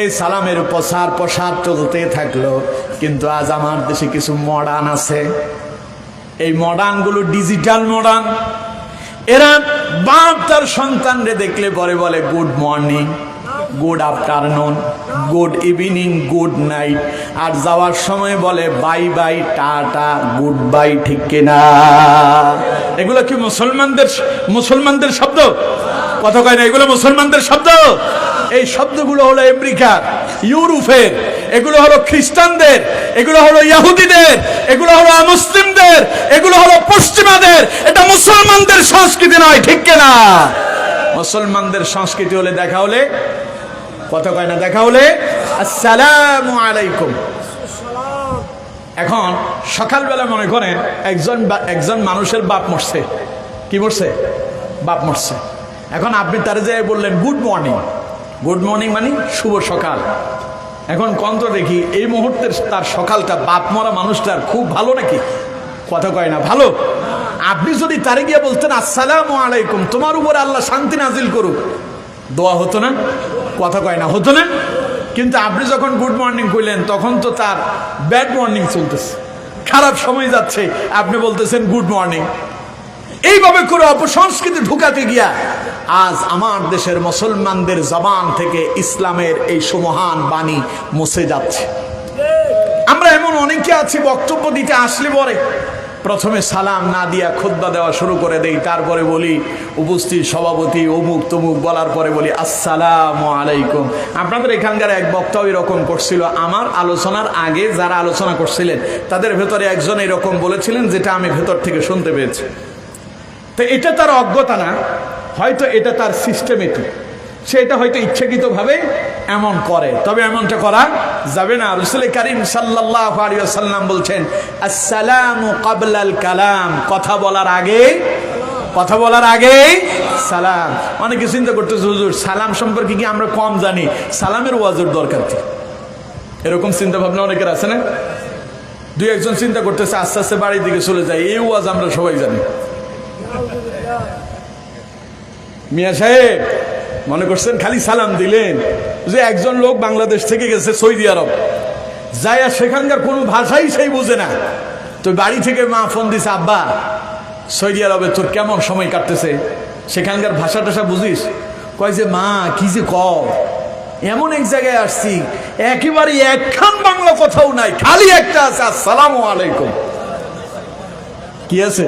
এই সালামের প্রসার চলতে থাকলো। কিন্তু আজ আমার দেশে কিছু মডার্ন আছে, এই মডার্নগুলো ডিজিটাল মডার্ন। এরা বাপ তার সন্তানরে দেখলে পরে বলে good morning, good afternoon, good evening, good night, আর যাওয়ার সময় বলে bye bye, tata, goodbye. ঠিক কিনা? এগুলো কি মুসলমানদের শব্দ? কথা কয় না, এগুলো মুসলমানদের শব্দ? এই শব্দগুলো হলো আমেরিকার, ইউরোপের, এগুলো হলো খ্রিস্টানদের, এগুলো হলো ইহুদিদের, এগুলো হলো মুসলিমদের, এগুলো হলো পশ্চিমাদের। এটা মুসলমানদের সংস্কৃতি নয়। ঠিক কিনা? মুসলমানদের সংস্কৃতি হলে দেখা হলে, কথা কয় না, দেখা হলে আসসালামু আলাইকুম। এখন সকালবেলা মনে করেন একজন মানুষের বাপ মরছে। কি মরছে? বাপ মরছে। এখন আপনি তার যে বললেন গুড মর্নিং, গুড মর্নিং মানে শুভ সকাল। এখন কন্ত দেখি এই মুহূর্তের তার সকালটা বাপ মরা মানুষটার খুব ভালো নাকি? কথা কয় না, ভালো। আপনি যদি তারে গিয়ে বলতেন আসসালামু আলাইকুম, তোমার উপরে আল্লাহ শান্তি নাজিল করুক, দোয়া হতো না? কথা কয় না, হতো না? কিন্তু আপনি যখন গুড মর্নিং কইলেন তখন তো তার ব্যাড মর্নিং চলতেছে, খারাপ সময় যাচ্ছে, আপনি বলতেছেন গুড মর্নিং। এইভাবে করে অপসংস্কৃতি ঢুকাতে গিয়া আজ আমার দেশের মুসলমানদের জবান থেকে ইসলামের এই সুমহান বাণী মুছে যাচ্ছে। আমরা এমন অনেকে আছি, বক্তব্য দিতে আসলে পরে প্রথমে সালাম না দিয়া খুতবা দেওয়া শুরু করে দেই, তারপরে বলি উপস্থিত সভাপতি অমুক তমুক, বলার পরে বলি আসসালামু আলাইকুম। আপনাদের এখানকার এক বক্তা এরকম করছিল, আমার আলোচনার আগে যারা আলোচনা করছিলেন তাদের ভেতরে একজন এরকম বলেছিলেন, যেটা আমি ভেতর থেকে শুনতে পেয়েছি। তো এটা তার অজ্ঞতা না, হয়তো এটা তার সিস্টেমেটিক, সে এটা হয়তো ইচ্ছাকৃতভাবে এমন করে, তবে এমনটা করা যাবে না। রাসূল কারীম সাল্লাল্লাহু আলাইহি ওয়াসাল্লাম বলছেন আসসালামু ক্বাবলাল কালাম, কথা বলার আগে সালাম। অনেকে চিন্তা করতেছে হুজুর সালাম সম্পর্কে কি আমরা কম জানি, সালামের ওয়াজের দরকার কি? এরকম চিন্তা ভাবনা অনেকের আছে না? দুই একজন চিন্তা করতেছে আস্তে আস্তে বাড়ির দিকে চলে যায়, এই ওয়াজ আমরা সবাই জানি। মিয়া সাহেব মনে করছেন খালি সালাম দিলেন, যে একজন লোক বাংলাদেশ থেকে গেছে সৌদি আরব, যায় সেখানকার কোনো ভাষাই সেই বুঝে না, তো বাড়ি থেকে মা ফোন দিছে, আব্বা সৌদি আরবে তোর কেমন সময় কাটতেছে, সেখানকার ভাষা টাষা বুঝিস? কয় যে মা কি যে কও, এমন এক জায়গায় আসছি একেবারে একখান বাংলা কথাও নাই, খালি একটা আছে আসসালামু আলাইকুম। কি আছে?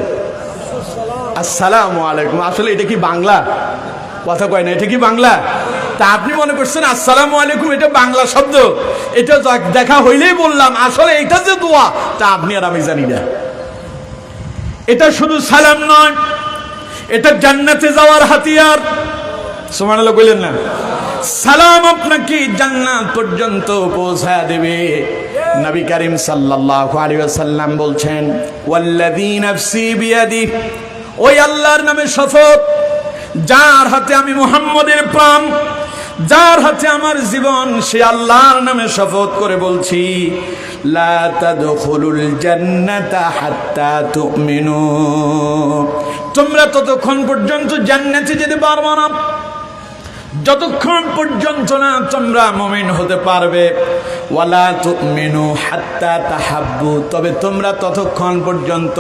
আসসালামু আলাইকুম। আসলে এটা কি বাংলা? কথা কয় না, এটা কি বাংলা? তা আপনি মনে করছেন আসসালামু আলাইকুম এটা বাংলা শব্দ, এটা দেখা হইলেই বললাম, আসলে এটা যে দোয়া তা আপনি আর আমি জানি না। এটা শুধু সালাম নয়, এটা জান্নাতে যাওয়ার হাতিয়ার। সুবহানাল্লাহ বললেন না? সালাম আপনাকে জান্নাত পর্যন্ত পৌঁছায় দেবে। নবী করিম সাল্লাল্লাহু আলাইহি ওয়াসাল্লাম বলছেন, ওয়াল্লাযী নাফসি বিয়াদিহি, ওই আল্লাহর নামে শপথ যার হাতে আমি মুহাম্মদের প্রাণ, যার হাতে আমার জীবন, সে আল্লাহর নামে শপথ করে বলছি, লা তাদখুলুল জান্নাতা হাত্তা তুমিনু, তোমরা ততক্ষণ পর্যন্ত জান্নাতে যেতে পারবে না যতক্ষণ পর্যন্ত না তোমরা মুমিন হতে পারবে। ওয়ালা তুমিনু হাত্তা তাহাব্বু, তবে তোমরা ততক্ষণ পর্যন্ত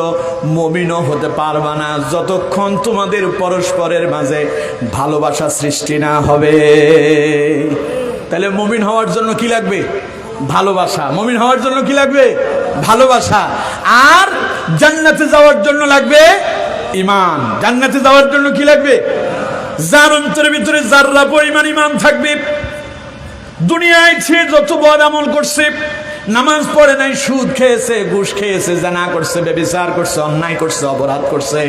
মুমিনও হতে পারবে না যতক্ষণ তোমাদের পরস্পরের মাঝে ভালোবাসা সৃষ্টি না হবে। তাহলে মুমিন হওয়ার জন্য কি লাগবে? ভালোবাসা। মুমিন হওয়ার জন্য কি লাগবে? ভালোবাসা। আর জান্নাতে যাওয়ার জন্য লাগবে ঈমান। জান্নাতে যাওয়ার জন্য কি লাগবে? যার অন্তরের ভিতরে যাররা পরিমাণ ঈমান থাকবে, দুনিয়ায় সে যত বদ আমল করছে, নামাজ পড়ে নাই, সুদ খেয়েছে, ঘুষ খেয়েছে, জিনা করছে, ব্যভিচার করছে, অন্যায় করছে, অপরাধ করছে,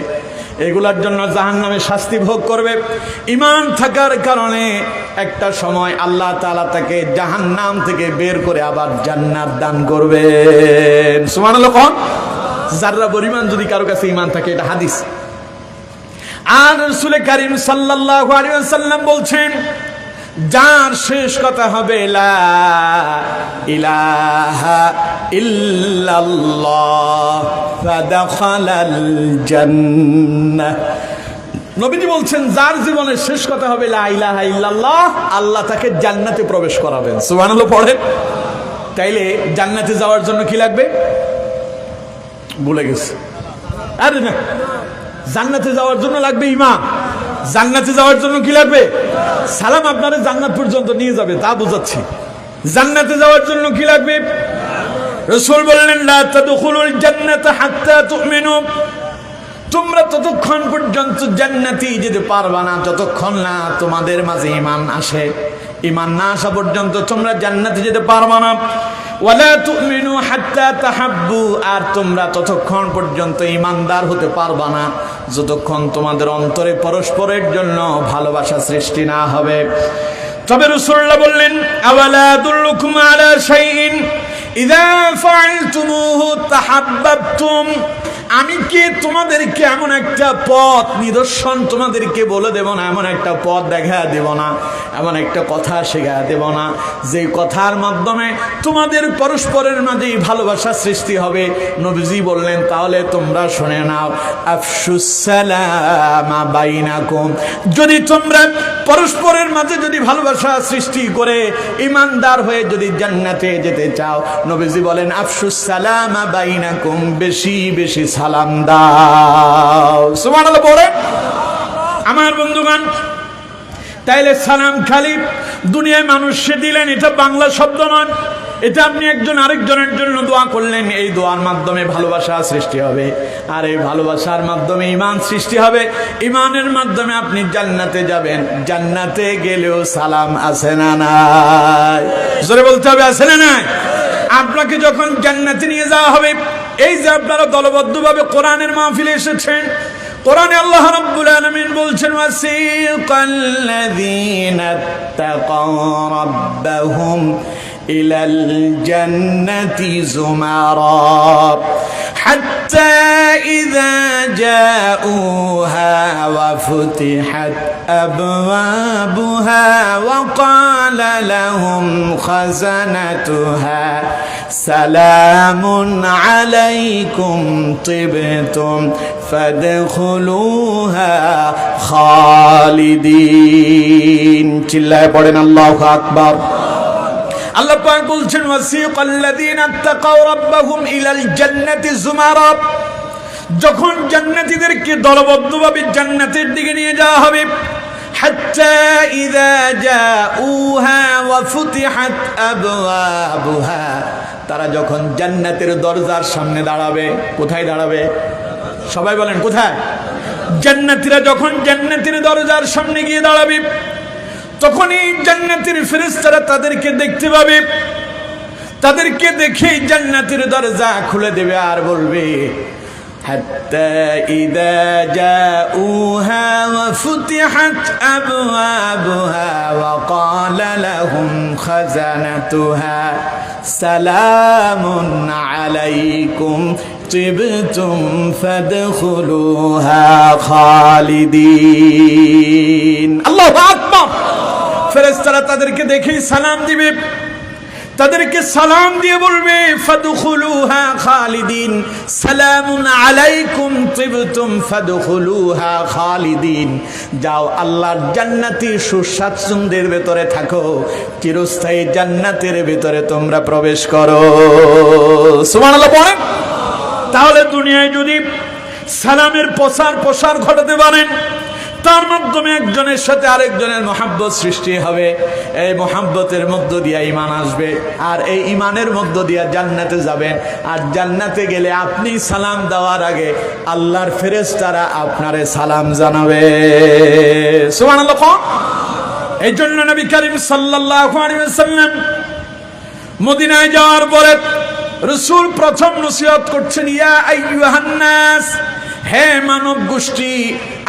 এগুলার জন্য জাহান্নামে শাস্তি ভোগ করবে। ঈমান থাকার কারণে একটা সময় আল্লাহ তাআলা তাকে জাহান্নাম থেকে বের করে আবার জান্নাত দান করবেন। সুবহানাল্লাহ। কোন যাররা পরিমাণ যদি কারো কাছে ঈমান থাকে, এটা হাদিস। আর রাসূল কারীম সাল্লাল্লাহু আলাইহি ওয়াসাল্লাম বলছেন, যার শেষ কথা হবে লা ইলাহা ইল্লাল্লাহ ফাদাখালাল জান্নাহ। নবীজি বলছেন, যার জীবনের শেষ কথা হবে লা ইলাহা ইল্লাল্লাহ, আল্লাহ তাকে জান্নাতে প্রবেশ করাবেন। সুবহানাল্লাহ পড়েন। তাইলে জান্নাতে যাওয়ার জন্য কি লাগবে? ভুলে গেছে। আরে না, জান্নাতে যাওয়ার জন্য লাগবে ঈমান। জান্নাতে যাওয়ার জন্য কি লাগবে? সালাম আপনারে জান্নাত পর্যন্ত নিয়ে যাবে, তা বুঝাচ্ছি। জান্নাতে যাওয়ার জন্য কি লাগবে? রাসূল বললেন, লা তাদখুলুল জান্নাতা হাত্তা তুমিনু, তোমরা ততক্ষণ পর্যন্ত জান্নাতে যেতে পারবা না যতক্ষণ না তোমাদের মাঝে ঈমান আসে। ঈমান না আসা পর্যন্ত তোমরা জান্নাতে যেতে পারবা না। ওয়ালা তুমিনু হাত্তা তাহাব্বু, আর তোমরা ততক্ষণ পর্যন্ত ঈমানদার হতে পারবা না যতক্ষণ তোমাদের অন্তরে পরস্পরের জন্য ভালোবাসা সৃষ্টি না হবে। তবে রাসূলুল্লাহ বললেন, আওয়ালা আদুল্লুকুম আলা শাইইন ইযা ফাআলতুমুহু তাহাব্বাবতুম, আমি কি তোমাদেরকে এমন একটা পথ নিদর্শন তোমাদেরকে বলে দেব না, এমন একটা পথ দেখা দেব না, এমন একটা কথা শেখা দেব না যে কথার মাধ্যমে তোমাদের পরস্পরের মাঝেই ভালোবাসা সৃষ্টি হবে? নবীজি বললেন, তাহলে তোমরা শুনে নাও, আফশুস সালামা বাইনাকুম, যদি তোমরা পরস্পরের মাঝে যদি ভালোবাসা সৃষ্টি করে ঈমানদার হয়ে যদি জান্নাতে যেতে চাও, নবীজি বলেন আফশুস সালামা বাইনাকুম, বেশি বেশি সালাম দাও। সুবহানাল্লাহ পড়ে। আমার বন্ধুগণ, তাইলে সালাম খালি দুনিয়ায় মানুষকে দিলেন, এটা বাংলা শব্দ নয়, এটা আপনি একজন আরেকজনের জন্য দোয়া করলেন, এই দোয়ার মাধ্যমে ভালোবাসা সৃষ্টি হবে, আর এই ভালোবাসার মাধ্যমে ঈমান সৃষ্টি হবে, ঈমানের মাধ্যমে আপনি জান্নাতে যাবেন। জান্নাতে গেলেও সালাম আছে না নাই? জোরে বলতে হবে, আছে না নাই? আপনাকে যখন জান্নাতে নিয়ে যাওয়া হবে, এই যে আপনারা দলবদ্ধভাবে কোরআনের মাহফিলে এসেছেন, কোরআনে আল্লাহ রাব্বুল আলামিন বলছেন, ওয়াসিকাল্লাযীনা তাকাউ রাব্বাহুম ইলাল জান্নাতি যুমারা হাত্তা ইযা জাউহা ওয়া ফুতিহাত আবওয়াবুহা ওয়া ক্বালা লাহুম খাযানাতুহা সালামুন আলাইকুম তিবতুম ফাদখুলুহা খালিদিন। চিল্লায় পড়েন আল্লাহু আকবার। আল্লাহ পাক বলছেন ওয়াসিকাল্লাযীনা তাকাউ রাব্বাহুম ইলাল জান্নাতি যুমারা, যখন জান্নাতীদেরকে দলবদ্ধভাবে জান্নাতের দিকে নিয়ে যাওয়া হবে, হাত্তা ইযা জাউহা ওয়া ফুতিহাত আবওয়াবুহা, তারা যখন জান্নাতের দরজার সামনে দাঁড়াবে। কোথায় দাঁড়াবে? সবাই বলেন কোথায়? জান্নাতীরা যখন জান্নাতের দরজার সামনে গিয়ে দাঁড়াবে, তখনই জান্নাতের ফেরেশতারা তাদেরকে দেখতে পাবে। তাদেরকে দেখে জান্নাতের দরজা খুলে দেবে আর বলবে হাত্তা ইযা জাউহা ওয়া ফুতিহাত আবওয়াবুহা ওয়া ক্বালা লাহুম খাজানাতুহা সালামুন আলাইকুম তিবতুম ফাদখুলুহা খালিদিন। আল্লাহু আকবার। ফেরেশতারা তাদেরকে দেখেই সালাম দিবে, তাদেরকে সালাম দিয়ে বলবে ফাদখুলুহা খালিদিন, সালামুন আলাইকুম তিবতুম ফাদখুলুহা খালিদিন। যাও আল্লাহর জান্নাতি সুস্বাচ্ছন্দ্যের ভেতরে থাকো, চিরস্থায়ী জান্নাতের ভেতরে তোমরা প্রবেশ করো। সুবহানাল্লাহ পড়েন। তাহলে দুনিয়ায় যদি সালামের প্রসার ঘটাতে পারেন, তার মাধ্যমে একজনের সাথে আরেকজনের মহাব্বত সৃষ্টি হবে। এই মহাব্বতের মধ্য দিয়ে ঈমান আসবে, আর এই ঈমানের মধ্য দিয়ে জান্নাতে যাবেন। আর জান্নাতে গেলে আপনি সালাম দেওয়ার আগে আল্লাহর ফেরেশতারা আপনারে সালাম জানাবে। সুবহানাল্লাহ। এই জন্য নবী করিম সাল্লাল্লাহু আলাইহি ওয়াসাল্লাম মদিনায় যাওয়ার পরে রাসূল প্রথম নসিহত করছেন, ইয়া আইয়ুহান নাস, হে মানব গোষ্ঠী,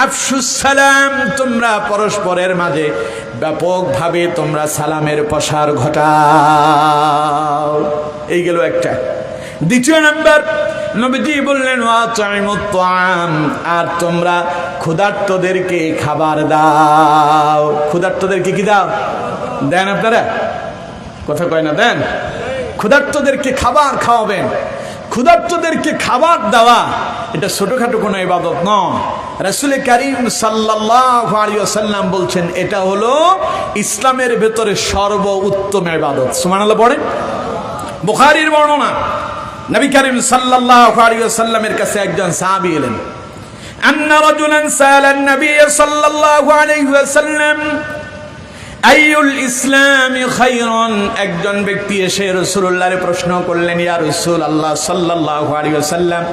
আফশুস সালাম, তোমরা পরস্পরের মাঝে ব্যাপকভাবে তোমরা সালামের প্রসার ঘটাও। এই গেল একটা। দ্বিতীয় নাম্বার, নবীজি বললেন ওয়াতাইমুত তাআম, আর তোমরা ক্ষুধার্তদেরকে খাবার দাও। ক্ষুধার্তদেরকে কি দাও? দেন আপনারা? কথা কয় না? দেন। ক্ষুধার্তদেরকে খাবার খাওয়াবেন। ক্ষুধার্তদেরকে খাবার দেওয়া এটা ছোটখাটো কোনো ইবাদত নয়। রাসূল কারীম সাল্লাল্লাহু আলাইহি ওয়াসাল্লাম বলছেন এটা হলো ইসলামের ভেতরে সর্বোত্তম ইবাদত। সুবহানাল্লাহ পড়েন। বুখারীর বর্ণনা, নবী করিম সাল্লাল্লাহু আলাইহি ওয়াসাল্লামের কাছে একজন সাহাবী এলেন। আন্না রাজুলান সালান নবী সাল্লাল্লাহু আলাইহি ওয়াসাল্লাম আইয়ুল ইসলামি খায়রুন, একজন ব্যক্তি এসে রাসূলুল্লাহর প্রশ্ন করলেন, ইয়া রাসূলুল্লাহ সাল্লাল্লাহু আলাইহি ওয়াসাল্লাম,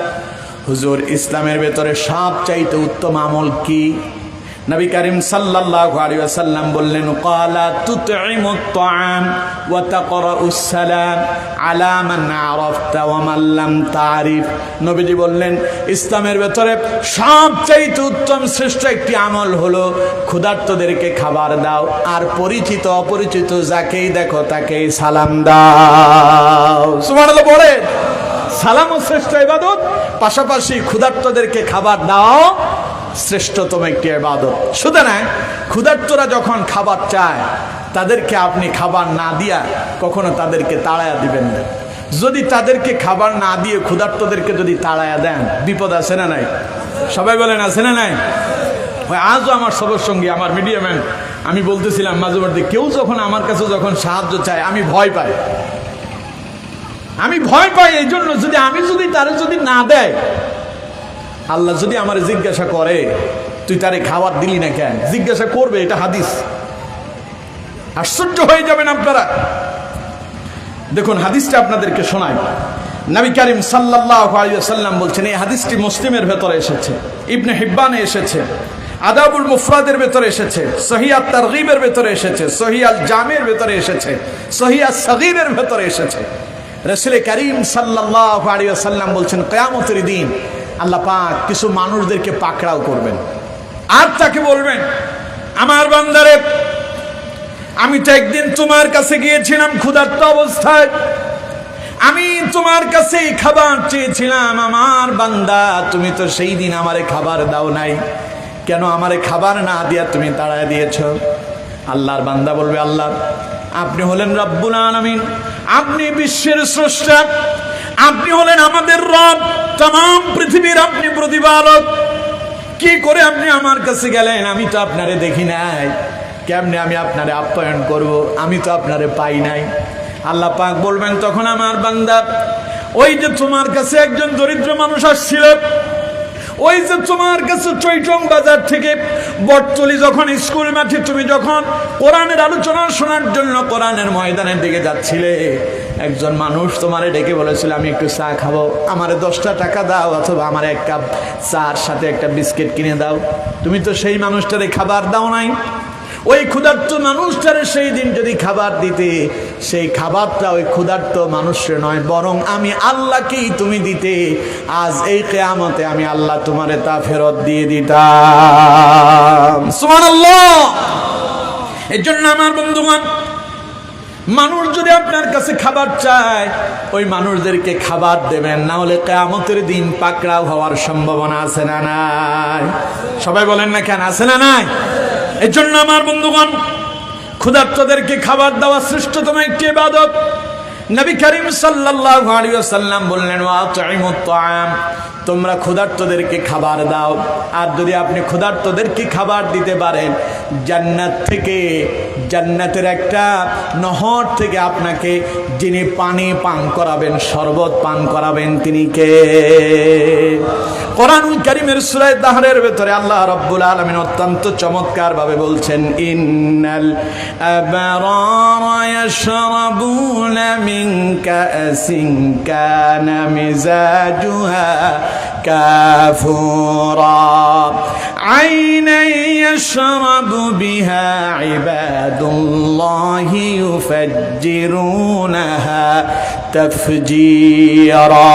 হুজুর ইসলামের ভেতরে সবচাইতে উত্তম আমল কি? নবী করিম সাল্লাল্লাহু আলাইহি ওয়াসাল্লাম বললেন, ক্বালা তুতঈমুত তাআম ওয়া তাকরাউস সালাম আলা মান আরাফতা ওয়া মান লাম তারিফ। নবীজি বললেন ইসলামের ভেতরে সবচাইতে উত্তম শ্রেষ্ঠ একটি আমল হলো ক্ষুধার্তদেরকে খাবার দাও, আর পরিচিত অপরিচিত যাকেই দেখো তাকেই সালাম দাও। সুবহানাল্লাহ পড়ে। সালামও শ্রেষ্ঠ ইবাদত, পাশাপাশি ক্ষুধার্তদেরকে খাবার দাও শ্রেষ্ঠতম একটি ইবাদত। শুধু না, ক্ষুধার্তরা যখন খাবার চায় তাদেরকে আপনি খাবার না দিয়া কখনো তাদেরকে তাড়ায়া দিবেন না। যদি তাদেরকে খাবার না দিয়ে ক্ষুধার্তদেরকে যদি তাড়ায়া দেন, বিপদ আছে না নাই? সবাই বলেন আছে না নাই? আজও আমার সবার সঙ্গে আমার মিডিয়া ম্যান আমি বলতেছিলাম, মাঝে মধ্যে কেউ যখন আমার কাছে যখন সাহায্য চায় আমি ভয় পাই। আমি ভয় পাই এই জন্য, যদি তারা যদি না দেয়, আল্লাহ যদি আমার জিজ্ঞাসা করে তুই তারে খাবার দিলি না কেন, জিজ্ঞাসা করবে, এটা হাদিস। আশ্চর্য হয়ে যাবেন আপনারা। দেখুন হাদিসটা আপনাদেরকে শোনাই। নবী করিম সাল্লাল্লাহু আলাইহি ওয়াসাল্লাম বলছেন, এই হাদিসটি মুসলিমের ভেতরে এসেছে, ইবনে হিব্বানে এসেছে, আদাবুল মুফরাদের ভেতরে এসেছে, সহিহ আত-তারগীবের ভেতরে এসেছে, সহিহ আল জামির ভেতরে এসেছে, সহিহ আস-সাগীরের ভেতরে এসেছে। রাসূল করিম সাল্লাল্লাহু আলাইহি ওয়াসাল্লাম বলছেন, কিয়ামতের দিন আল্লাহ পাক কিছু মানুষদেরকে পাকড়াও করবেন, আর তাকে বলবেন, আমার বান্দারে, আমি তো একদিন তোমার কাছে গিয়েছিলাম ক্ষুধার্ত অবস্থায়, আমি তোমার কাছে খাবার চেয়েছিলাম, আমার বান্দা তুমি তো সেই দিন আমারে খাবার দাও নাই, কেন আমারে খাবার না দিয়া তুমি তাড়ায় দিয়েছ? আল্লাহর বান্দা বলবে, আল্লাহ আপনি হলেন রব্বুল আলামিন, আপনি বিশ্বের স্রষ্টা, আপনি হলেন আমাদের রব, तमाम পৃথিবীর আপনি প্রতিপালক। কি করে আপনি আমার কাছে গেলেন? আমি তো আপনারে দেখি নাই, কেমনে আমি আপনারে আপ্যায়ন করব? আমি তো আপনারে পাই নাই। আল্লাহ পাক বলবেন তখন, আমার বান্দা, ওই যে তোমার কাছে একজন দরিদ্র মানুষ আসছিল, ওই যে তোমার কাছে চৈটং বাজার থেকে বটতলি যখন স্কুল মাঠে তুমি যখন কোরআনের আলোচনা শোনার জন্য কোরআনের ময়দানের দিকে যাচ্ছিলে, একজন মানুষ তোমারে ডেকে বলেছিল, আমি একটু চা খাবো, আমারে 10টা টাকা দাও, অথবা আমার 1 কাপ চার সাথে একটা বিস্কিট কিনে দাও। তুমি তো সেই মানুষটারে খাবার দাও নাই। ওই ক্ষুধার্ত মানুষটারে সেই দিন যদি খাবার দিতে, সেই খাবারটা ওই ক্ষুধার্ত মানুষের নয়, বরং আমি আল্লাহকেই তুমি দিতে, আজ এই কিয়ামতে আমি আল্লাহ তোমারে তা ফেরত দিয়ে দিতাম। সুবহানাল্লাহ। এর জন্য আমার বন্ধুগণ, মানুষ যদি আপনার কাছে খাবার চায়, ওই মানুষদেরকে খাবার দেবেন, না হলে কিয়ামতের দিন পাকড়াও হওয়ার সম্ভাবনা আছে না নাই? সবাই বলেন না কেন, আছে না নাই? এর জন্য আমার বন্ধুগণ, ক্ষুধার্তদেরকে খাবার দেওয়া শ্রেষ্ঠতম একটি ইবাদত। নবী করিম সাল্লাল্লাহু আলাইহি ওয়াসাল্লাম বললেন, ওয়াতঈমুত তাআম, তোমরা ক্ষুধার্তদেরকে খাবার দাও। আর যদি আপনি ক্ষুধার্তদেরকে খাবার দিতে পারেন, জান্নাত থেকে, জান্নাতের একটা নহর থেকে আপনাকে যিনি পানি পান করাবেন, শরবত পান করাবেন, তিনি কে? কোরআনুল কারীমের সূরা দাহরের ভেতরে আল্লাহ রাব্বুল আলামিন অত্যন্ত চমৎকার ভাবে বলছেন, ইন্নাল আবরারা ইয়াশরাবুনা মিন কাসিন কানা মিজাজুহা কাফুরা আইনান ইয়াশরাবু বিহা ইবাদুল্লাহি ইউফাজ্জিরুনাহা তাফজীরা।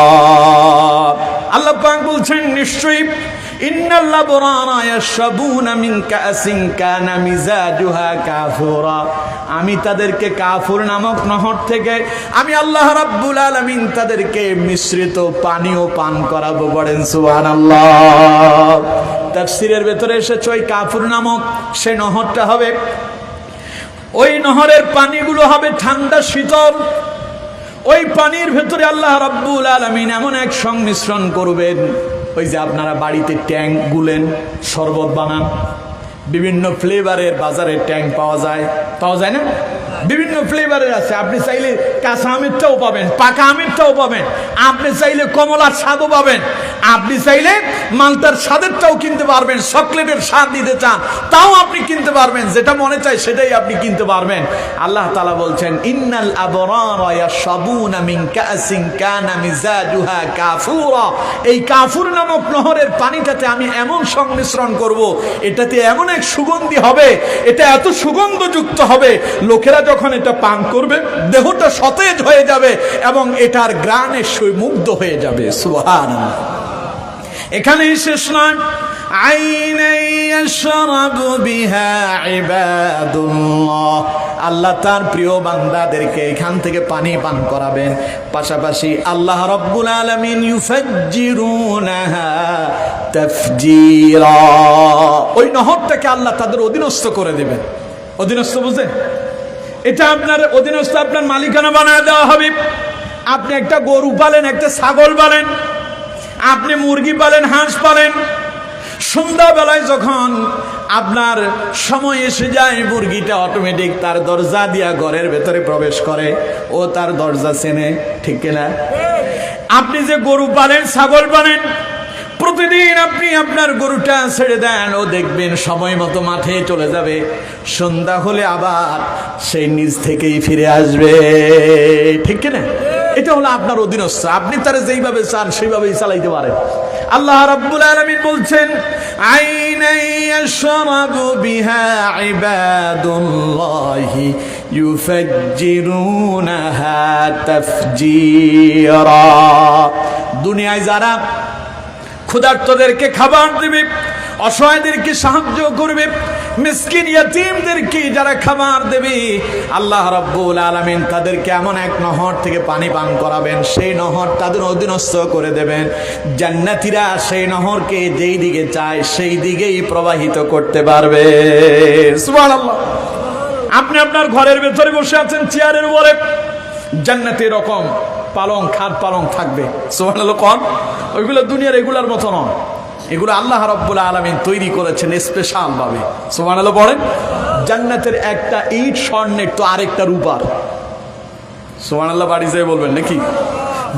আল্লাহ পাক বলছেন, নিশ্চয়ই ইন্নাল আবরারা ইয়াশরাবুনা মিন কাসিন কানা মিজাজুহা কাফুরা, আমি তাদেরকে কাফুর নামক নহর থেকে আমি আল্লাহ রাব্বুল আলামিন তাদেরকে মিশ্রিত পানীয় পান করাবো। বলেন সুবহানাল্লাহ। তাফসীরের ভেতরে এসেছে, ওই কাফুর নামক সে নহরটা হবে, ওই নহরের পানিগুলো হবে ঠান্ডা শীতল। ওই পানির ভেতরে আল্লাহ রাব্বুল আলামিন এমন এক সংমিশ্রণ করবেন, ওই যে আপনারা বাড়িতে ট্যাঙ্ক গুলেন, শরবত বানান, বিভিন্ন ফ্লেভারের বাজারে ট্যাঙ্ক পাওয়া যায় না? বিভিন্ন ফ্লেভারের আছে। আপনি চাইলে কাঁচা আমেরটাও পাবেন, পাকা আমেরটাও পাবেন, আপনি চাইলে কমলার স্বাদও পাবেন, আপনি চাইলে মালটার স্বাদেরটাও কিনতে পারবেন, চকলেটের স্বাদ দিতে চান তাও আপনি কিনতে পারবেন, যেটা মনে চায় সেটাই আপনি কিনতে পারবেন। আল্লাহ তাআলা বলছেন, ইন্নাল আবরারা ইয়াশরাবুনা মিন কাসিন কানা মিজাজুহা কাফুরা, এই কাফুর নামক নহরের পানিটাতে আমি এমন সংমিশ্রণ করব, এটাতে এমন এক সুগন্ধি হবে, এটা এত সুগন্ধযুক্ত হবে, লোকেরা যখন এটা পান করবে দেহটা সতেজ হয়ে যাবে এবং এটার ঘ্রাণে সে মুগ্ধ হয়ে যাবে। সুবহানাল্লাহ। এখানেই শেষ নয়, আইনান ইয়াশরাবু বিহা ইবাদুল্লাহ, আল্লাহ তার প্রিয় বান্দাদেরকে এখান থেকে পানি পান করাবেন, পাশাপাশি আল্লাহ রাব্বুল আলামিন ইউফাজ্জিরুনাহা তাফজীরা, ওই নহরটাকে আল্লাহ তাদের অধীনস্থ করে দেবেন। অধীনস্থ বুঝেন? এটা আপনার অধীনস্থ, আপনার মালিকানা বানায় দেওয়া হবে। আপনি একটা গরু পালেন, একটা ছাগল পালেন, আপনি মুরগি পালেন, হাঁস পালেন, সন্ধ্যাবেলায় যখন আপনার সময় এসে যায়, মুরগিটা অটোমেটিক তার দরজা দিয়া ঘরের ভেতরে প্রবেশ করে, ও তার দরজা চেনে, ঠিক কিনা? আপনি যে গরু পালেন, ছাগল পালেন, প্রতিদিন আপনি আপনার গরুটা ছেড়ে দেন, ও দেখবেন সময় মতো মাঠে চলে যাবে, সন্ধ্যা হলে আবার সেই নিজ থেকেই ফিরে আসবে, ঠিক কিনা? এটা হলো আপনার অধীনস্থ, আপনি তারা যেইভাবে চান সেইভাবেই চালাইতে পারেন। আল্লাহ রাব্বুল আলামিন বলছেন, আইনান ইয়াশরাবু বিহা ইবাদুল্লাহি ইউফাজ্জিরুনাহা তাফজীরা। দুনিয়ায় যারা ক্ষুধার্তদেরকে খাবার দেবে, অসহায়দেরকে সাহায্য করবে, মিসকিন ইয়াতীমদেরকে যারা খাবার দেবে, আল্লাহ রাব্বুল আলামিন তাদেরকে এমন এক নহর থেকে পানি পান করাবেন, সেই নহর তাদের অধীনস্থ করে দেবেন। জান্নাতীরা সেই নহরকে যেই দিকে চায় সেই দিকেই প্রবাহিত করতে পারবে। সুবহানাল্লাহ। আপনি আপনার ঘরের ভেতরে বসে আছেন চেয়ারের উপরে, জান্নাতে এরকম পালং খাট পালং থাকবে, সুবহানাল্লাহ কোন, ওইগুলো দুনিয়ার এগুলার মতো নয়, এগুলো আল্লাহ রাব্বুল আলামিন তৈরি করেছেন স্পেশাল ভাবে, সুবহানাল্লাহ পড়েন। জান্নাতের একটা ইট স্বর্ণের তো আরেকটা রূপার, সুবহানাল্লাহ বাড়ি যেয়ে বলবেন নাকি।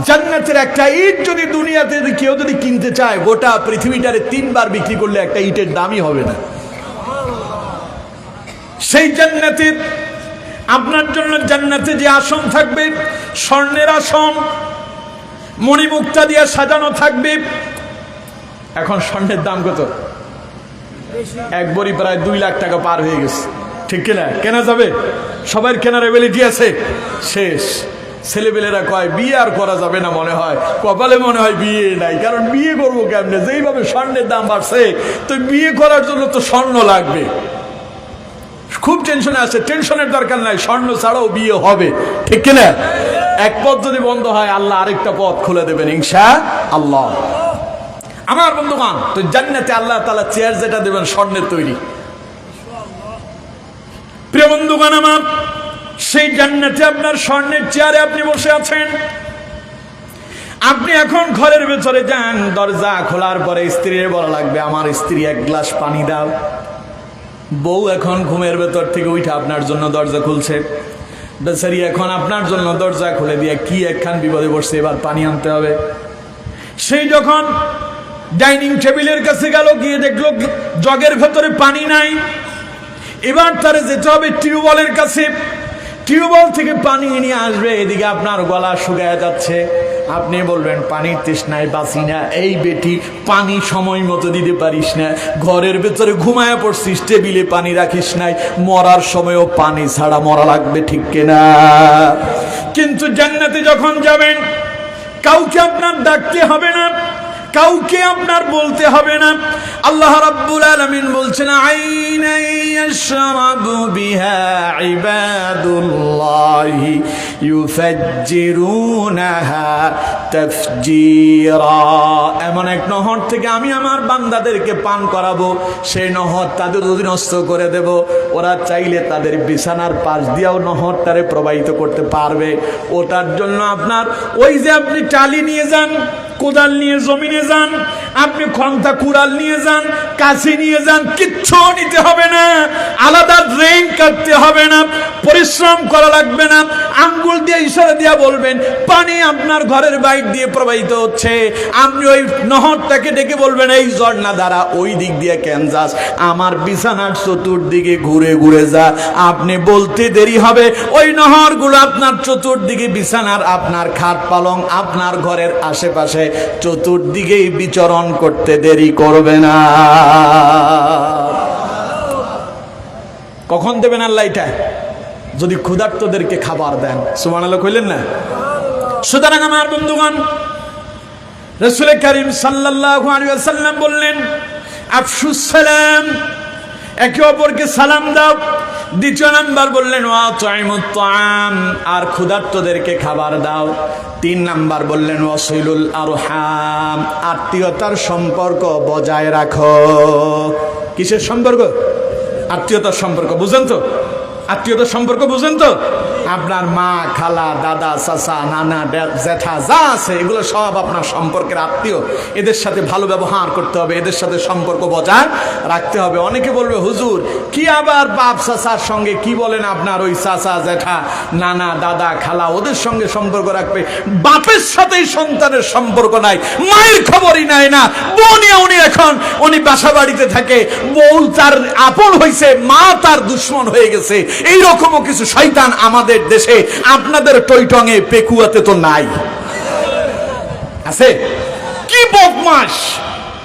জান্নাতের একটা ইট যদি দুনিয়াতে কেউ যদি কিনতে চায়, গোটা পৃথিবীটারে 3 বার বিক্রি করলে একটা ইটের দামই হবে না। সেই জান্নাতের আপনার জন্য জান্নাতে যে আসন থাকবে, স্বর্ণের আসন, মণিমুক্তা দিয়ে সাজানো থাকবে। এখন স্বর্ণের দাম কত? এক বড়ি প্রায় 2 লাখ টাকা পার হয়ে গেছে, ঠিক কিনা? কেনা যাবে? সবার কেনার এবিলিটি আছে? শেষ। ছেলেবেলেরা কয় বিয়ে আর করা যাবে না, মনে হয় কপালে মনে হয় বিয়ে নাই, কারণ বিয়ে করবো কেমনে, যেইভাবে স্বর্ণের দাম বাড়ছে, তো বিয়ে করার জন্য তো স্বর্ণ লাগবে। খুব টেনশনে আছে, টেনশনের দরকার নাই, স্বর্ণ ছাড়াও বিয়ে হবে, ঠিক কিনা? এক পথ যদি বন্ধ হয়, আল্লাহ আরেকটা পথ খুলে দেবেন ইনশাআল্লাহ। আমার বন্ধুগণ, তো জান্নাতে আল্লাহ তাআলা চেয়ার যেটা দেবেন স্বর্ণের তৈরি। প্রিয় বন্ধুগণ আমার, সেই জান্নাতে আপনার স্বর্ণের চেয়ারে আপনি বসে আছেন। আপনি এখন ঘরের ভেতরে যান, দরজা খোলার পরে স্ত্রীর বলা লাগবে, আমার স্ত্রী 1 গ্লাস পানি দাও। বউ এখন ঘুমের ভেতর থেকে উঠে আপনার জন্য দরজা খুলছে, বেচারি এখন আপনার জন্য দরজা খুলে দিয়ে কি একখান বিপদে বসছে, এবার পানি আনতে হবে। সেই যখন ডাইনিং টেবিলের কাছে গেল, গিয়ে দেখলো জগের ভেতরে পানি নাই, এবার তারে যেতে হবে টিউবওয়েলের কাছে, টিউবওয়েল থেকে পানি নিয়ে আসবে। এদিকে আপনার গলা শুকায় যাচ্ছে, আপনি বলবেন পানির তৃষ্ণায় বাঁচি না, এই বেটি পানি সময় মতো দিতে পারিস না, ঘরের ভেতরে ঘুমায় পড়ছিস, টেবিলে পানি রাখিস নাই, মরার সময়ও পানি ছাড়া মরা লাগবে, ঠিক কিনা? কিন্তু জান্নাতে যখন যাবেন, কাউকে আপনার ডাকতে হবে না, কাউকে আপনার বলতে হবে না। আল্লাহ রাব্বুল আলামিন বলছেন, আইনা ইয়াশরাবু বিহা ইবাদুল্লাহি ইউফাজ্জিরুনাহা তাফজীরা। এমন এক নহর থেকে আমি আমার বান্দাদেরকে পান করাবো, সেই নহর তাদের অধীনস্থ করে দেব। ওরা চাইলে তাদের বিছানার পাশ দিয়েও নহরটারে প্রবাহিত করতে পারবে। ওটার জন্য আপনার ওই যে আপনি টালি নিয়ে যান, কোদাল নিয়ে জমিনে যান, আপনি খন্তা কুড়াল নিয়ে যান, কাছি নিয়ে যান, কিচ্ছু নিতে হবে না, আলাদা ড্রেন কাটতে হবে না, পরিশ্রম করা লাগবে না। আঙ্গুল দিয়ে ইশারা দিয়ে বলবেন, পানি আপনার ঘরের বাইর দিয়ে প্রবাহিত হচ্ছে। আপনি ওই নহরটাকে ডেকে বলবেন, এই ঝর্ণা দ্বারা ওই দিক দিয়ে কেন যাস, আমার বিছানার চতুর্দিকে ঘুরে ঘুরে যা। আপনি বলতে দেরি হবে, ওই নহরগুলো আপনার চতুর্দিকে বিছানার, আপনার খাট পালং, আপনার ঘরের আশেপাশে চতুর্দিকেই বিচরণ করতে দেরি করবে না। কখন দেবেন আল্লাহ এটা? যদি ক্ষুধার্তদেরকে খাবার দেন, সুবহানাল্লাহ কইলেন না? সুতরাং আমার বন্ধুগণ, রাসূল করিম সাল্লাল্লাহু আলাইহি ওয়াসাল্লাম বললেন, আফশুস সালাম, একে অপরকে সালাম দাও। দ্বিতীয় নাম্বার বললেন, ওয়া তুইমুত তাআম, আর ক্ষুধার্তদেরকে খাবার দাও। 3 নাম্বার বললেন, ওয়াসিলুল আরহাম, আত্মীয়তার সম্পর্ক বজায় রাখো। কিসের সম্পর্ক? আত্মীয়তার সম্পর্ক। বুঝেন তো? আত্মীয়তার সম্পর্ক বুঝেন তো? আপনার মা, খালা, দাদা, চাচা, নানা, জ্যাঠা যা আছে, এগুলো সব আপনার সম্পর্কের আত্মীয়। এদের সাথে ভালো ব্যবহার করতে হবে, এদের সাথে সম্পর্ক বজায় রাখতে হবে। অনেকে বলবে, হুজুর কি আবার বাপ চাচার সঙ্গে কি বলেন, আপনার ওই চাচা, জ্যাঠা, নানা, দাদা, খালা, ওদের সঙ্গে সম্পর্ক রাখবে। বাপের সাথেই সন্তানের সম্পর্ক নাই, মায়ের খবরই নাই না। বউ নিয়ে উনি বাসা বাড়িতে থাকে, বউ তার আপন হয়েছে, মা তার দুশ্মন হয়ে গেছে। এইরকমও কিছু শয়তান আমাদের দেশে, আপনাদের টইটঙে পেকুয়াতে তো নাই, আছে? কি বদমাশ,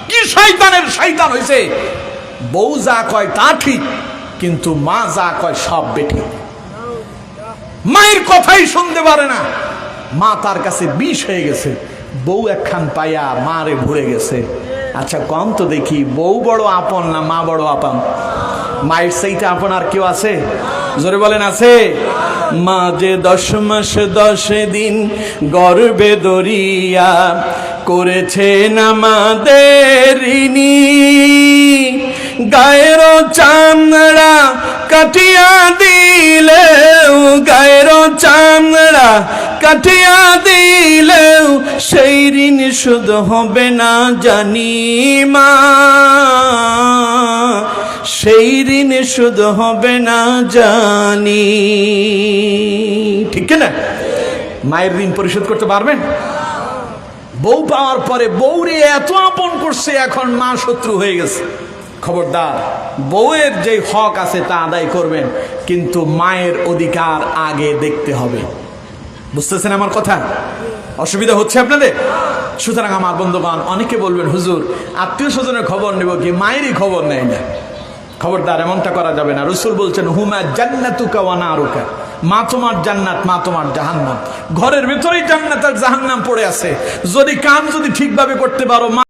কি শয়তানের শয়তান হয়েছে। বউ যা কয় তা ঠিক, কিন্তু মা যা কয় সব বেঠিক। মায়ের কথাই শুনতে পারে না, মা তার কাছে বিষ হয়ে গেছে। বউ একখান পাইয়া মারে ভরে গেছে। আচ্ছা কম তো দেখি, বউ বড় আপন না মা বড় আপন? মায়ের সেইটা আপন আর কেউ আছে? জোরে বলেন, আছে? মা যে 10 মাস 10 দিন গর্ভে ধরিয়া করেছেন আমাদের ঋণী, গায়ের চামড়া কাটিয়া দিলেও, গায়ের চামড়া কাটিয়া দিলেও সেই ঋণ শোধ হবে না জানি মা, সেই ঋণ শোধ হবে না জানি। ঠিক না? মায়ের ঋণ পরিশোধ করতে পারবেন? বউ পাওয়ার পরে বউরে এত আপন করছে, এখন মা শত্রু হয়ে গেছে। খবরদার, বউয়ের যে হক আছে তা আদায় করবেন, কিন্তু মায়ের অধিকার আগে দেখতে হবে। বুঝতেছেন আমার কথা? অসুবিধা হচ্ছে আপনাদের? সুতরাং আমার বন্ধুগণ, অনেকে বলবেন হুজুর আত্মীয় স্বজনের খবর নেব কি, মায়েরই খবর নেয় না। খবরদার, এমনটা করা যাবে না। রাসূল বলছেন হুমা জান্নাতুকা ওয়া নারুকা, মা তোমার জান্নাত, মা তোমার জাহান্নাম। ঘরের ভেতরেই জান্নাত আর জাহান্নাম পড়ে আছে। যদি কাম ঠিকভাবে করতে পারো,